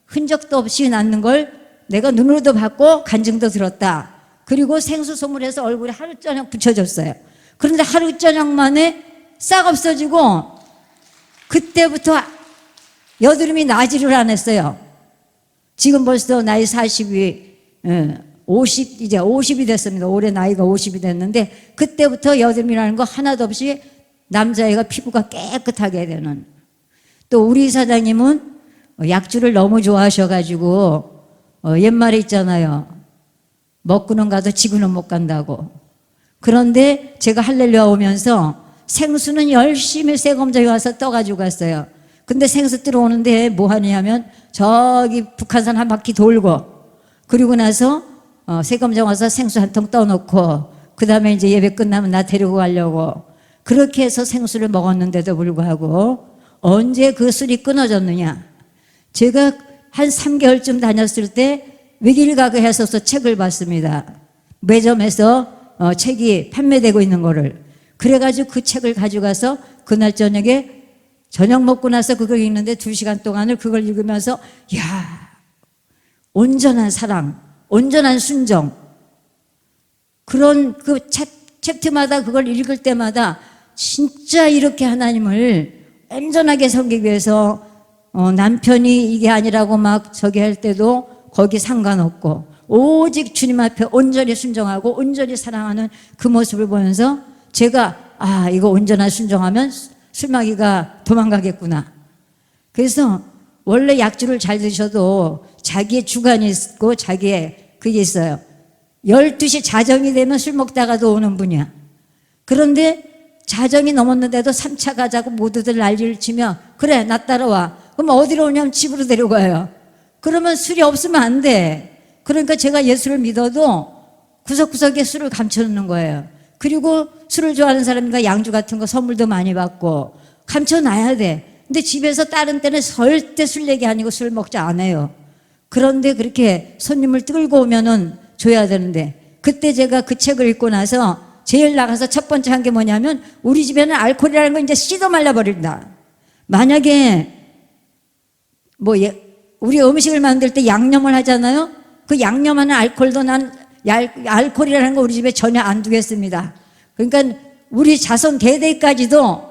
흔적도 없이 낫는 걸 내가 눈으로도 봤고 간증도 들었다. 그리고 생수 솜을 해서 얼굴에 하루 저녁 붙여줬어요. 그런데 하루 저녁 만에 싹 없어지고 그때부터 여드름이 나지를 않았어요. 지금 벌써 나이 40이 50 이제 50이 됐습니다. 올해 나이가 50이 됐는데 그때부터 여드름이라는 거 하나도 없이 남자애가 피부가 깨끗하게 되는. 또 우리 사장님은 약주를 너무 좋아하셔가지고 옛말에 있잖아요. 먹고는 가도 지구는 못 간다고. 그런데 제가 할렐루야 오면서 생수는 열심히 세검장에 와서 떠가지고 갔어요. 근데 생수 들어오는데 뭐 하냐면 저기 북한산 한 바퀴 돌고 그리고 나서 세검장 와서 생수 한 통 떠놓고 그 다음에 이제 예배 끝나면 나 데리고 가려고 그렇게 해서 생수를 먹었는데도 불구하고 언제 그 술이 끊어졌느냐? 제가 한 3개월쯤 다녔을 때 외길가게 했어서 책을 봤습니다. 매점에서 책이 판매되고 있는 거를. 그래가지고 그 책을 가져가서 그날 저녁에 저녁 먹고 나서 그걸 읽는데 2시간 동안을 그걸 읽으면서 야, 온전한 사랑, 온전한 순정, 그런 그 챕터마다 그걸 읽을 때마다 진짜 이렇게 하나님을 온전하게 섬기기 위해서 남편이 이게 아니라고 막 저기 할 때도 거기 상관없고 오직 주님 앞에 온전히 순종하고 온전히 사랑하는 그 모습을 보면서 제가 이거 온전한 순종하면 술마귀가 도망가겠구나. 그래서 원래 약주를 잘 드셔도 자기의 주관이 있고 자기의 그게 있어요. 12시 자정이 되면 술 먹다가도 오는 분이야. 그런데 자정이 넘었는데도 3차 가자고 모두들 난리를 치며 그래 나 따라와. 그럼 어디로 오냐면 집으로 데려가요. 그러면 술이 없으면 안 돼. 그러니까 제가 예수를 믿어도 구석구석에 술을 감춰놓는 거예요. 그리고 술을 좋아하는 사람이니까 양주 같은 거 선물도 많이 받고 감춰놔야 돼. 근데 집에서 다른 때는 절대 술 얘기 아니고 술 먹지 않아요. 그런데 그렇게 손님을 끌고 오면은 줘야 되는데 그때 제가 그 책을 읽고 나서 제일 나가서 첫 번째 한 게 뭐냐면 우리 집에는 알코올이라는 거 이제 씨도 말라버린다. 만약에 우리 음식을 만들 때 양념을 하잖아요. 그 양념하는 알코올도 난 알코올이라는 거 우리 집에 전혀 안 두겠습니다. 그러니까 우리 자손 대대까지도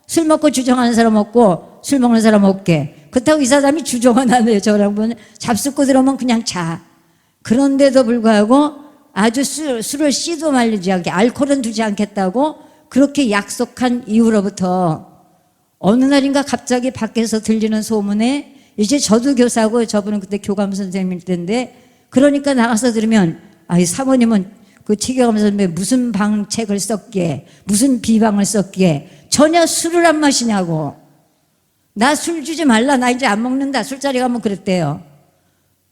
술 먹고 주정하는 사람 없고 술 먹는 사람 없게. 그렇다고 이 사람이 주정은 안 해요. 저랑 보면 잡숫고 들어오면 그냥 자. 그런데도 불구하고 아주 술을 씨도 말리지 않게 알코올은 두지 않겠다고 그렇게 약속한 이후로부터 어느 날인가 갑자기 밖에서 들리는 소문에 이제 저도 교사고 저분은 그때 교감 선생님일 텐데 그러니까 나가서 들으면 이 사모님은 그 최경암 선생님 무슨 방책을 썼기에 무슨 비방을 썼기에 전혀 술을 안 마시냐고. 나 술 주지 말라. 나 이제 안 먹는다. 술자리 가면 그랬대요.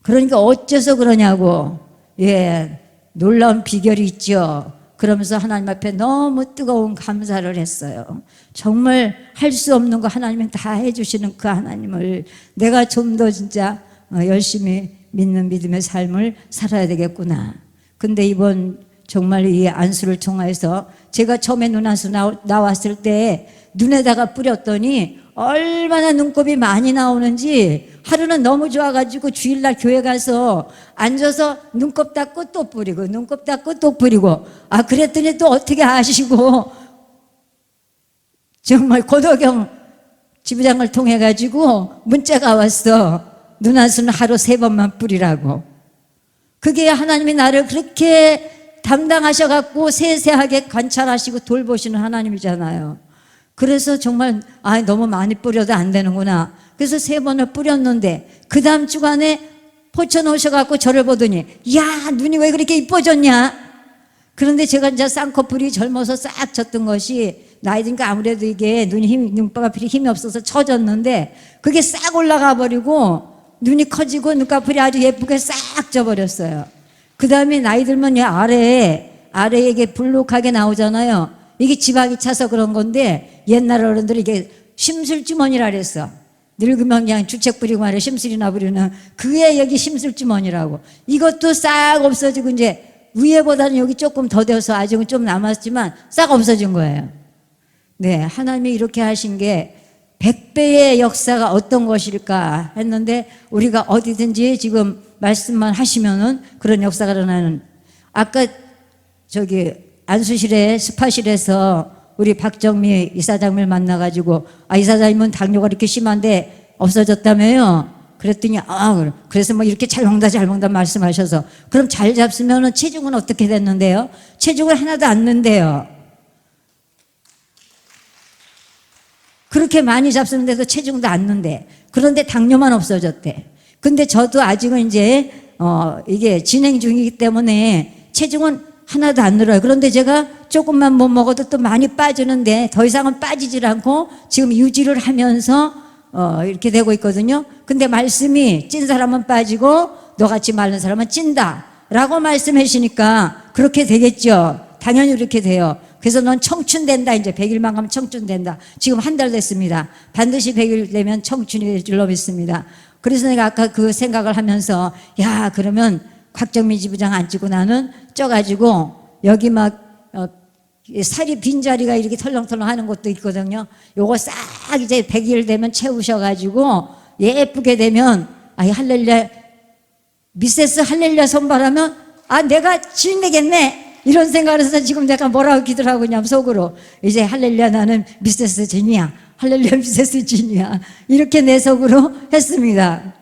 그러니까 어째서 그러냐고. 예, 놀라운 비결이 있죠. 그러면서 하나님 앞에 너무 뜨거운 감사를 했어요. 정말 할 수 없는 거 하나님은 다 해주시는 그 하나님을 내가 좀 더 진짜 열심히 믿는 믿음의 삶을 살아야 되겠구나. 근데 이번 정말 이 안수를 통해서 제가 처음에 눈안수 나왔을 때 눈에다가 뿌렸더니 얼마나 눈곱이 많이 나오는지 하루는 너무 좋아가지고 주일날 교회 가서 앉아서 눈곱 닦고 또 뿌리고 눈곱 닦고 또 뿌리고 그랬더니 또 어떻게 아시고 정말 고도경 지부장을 통해 가지고 문자가 왔어. 눈안수는 하루 3번만 뿌리라고. 그게 하나님이 나를 그렇게 담당하셔갖고 세세하게 관찰하시고 돌보시는 하나님이잖아요. 그래서 정말 너무 많이 뿌려도 안 되는구나. 그래서 3번을 뿌렸는데 그 다음 주간에 포쳐놓으셔갖고 저를 보더니 야 눈이 왜 그렇게 이뻐졌냐. 그런데 제가 이제 쌍꺼풀이 젊어서 싹 졌던 것이 나이 드니까 아무래도 이게 눈꺼풀이 힘이 없어서 처졌는데 그게 싹 올라가 버리고 눈이 커지고 눈꺼풀이 아주 예쁘게 싹 져버렸어요. 그 다음에 나이 들면 아래에 이게 불룩하게 나오잖아요. 이게 지방이 차서 그런 건데 옛날 어른들이 이게 심술주머니라 그랬어. 늙으면 그냥 주책 부리고 말해 심술이나 부리는 그게 여기 심술주머니라고. 이것도 싹 없어지고 이제 위에보다는 여기 조금 더 되어서 아직은 좀 남았지만 싹 없어진 거예요. 네, 하나님이 이렇게 하신 게 100배의 역사가 어떤 것일까 했는데 우리가 어디든지 지금 말씀만 하시면은 그런 역사가 일어나는. 아까 저기 안수실에 스파실에서 우리 박정미 이사장님을 만나가지고 이사장님은 당뇨가 이렇게 심한데 없어졌다며요. 그랬더니 그래서 뭐 이렇게 잘 먹는다 말씀하셔서 그럼 잘 잡수면은 체중은 어떻게 됐는데요? 체중은 하나도 안 는데요. 그렇게 많이 잡수는데도 체중도 안 는데 그런데 당뇨만 없어졌대. 근데 저도 아직은 이제 이게 진행 중이기 때문에 체중은 하나도 안 늘어요. 그런데 제가 조금만 못 먹어도 또 많이 빠지는데 더 이상은 빠지질 않고 지금 유지를 하면서 이렇게 되고 있거든요. 근데 말씀이 찐 사람은 빠지고 너같이 마른 사람은 찐다 라고 말씀하시니까 그렇게 되겠죠. 당연히 그렇게 돼요. 그래서 넌 청춘된다. 이제 100일만 가면 청춘된다. 지금 한 달 됐습니다. 반드시 100일 되면 청춘이 될 줄로 믿습니다. 그래서 내가 아까 그 생각을 하면서 야 그러면 곽정민 지부장 앉히고 나는 쪄가지고 여기 막 살이 빈자리가 이렇게 털렁털렁 하는 것도 있거든요. 요거 싹 이제 100일 되면 채우셔가지고 예쁘게 되면 아 할렐루야 미세스 할렐루야 선발하면 아 내가 주인 되겠네 이런 생각을 해서 지금 내가 뭐라고 기도하고 있냐면 속으로 이제 할렐루야 나는 미세스 진이야 할렐루야 미세스 진이야 이렇게 내 속으로 했습니다.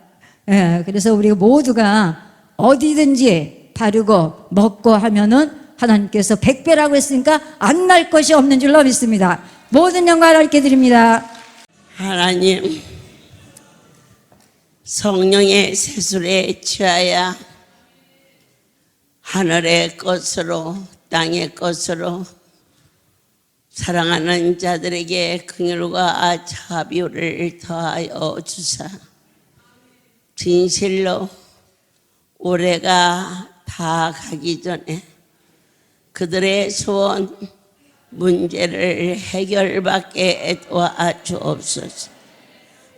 예, 그래서 우리 모두가 어디든지 바르고 먹고 하면은 하나님께서 100배라고 했으니까 안 날 것이 없는 줄로 믿습니다. 모든 영광을 하나님께 드립니다. 하나님, 성령의 세술에 취하여 하늘의 것으로 땅의 것으로 사랑하는 자들에게 긍휼과 자비를 더하여 주사 진실로 올해가 다 가기 전에 그들의 소원 문제를 해결받게 도와주옵소서.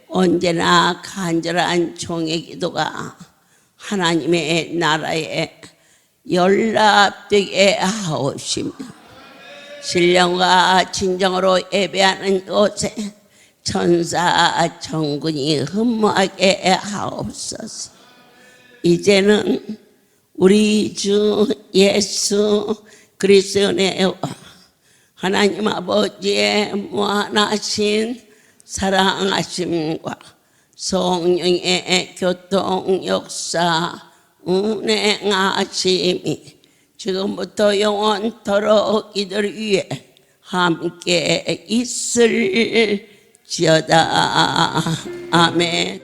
언제나 간절한 종의 기도가 하나님의 나라에 연락되게 하옵시며 신령과 진정으로 예배하는 곳에 천사 천군이 흠모하게 하옵소서. 이제는 우리 주 예수 그리스도의 은혜와 하나님 아버지의 무한하신 사랑하심과 성령의 교통 역사 운행하심이 지금부터 영원토록 이들 위해 함께 있을지어다. 아멘.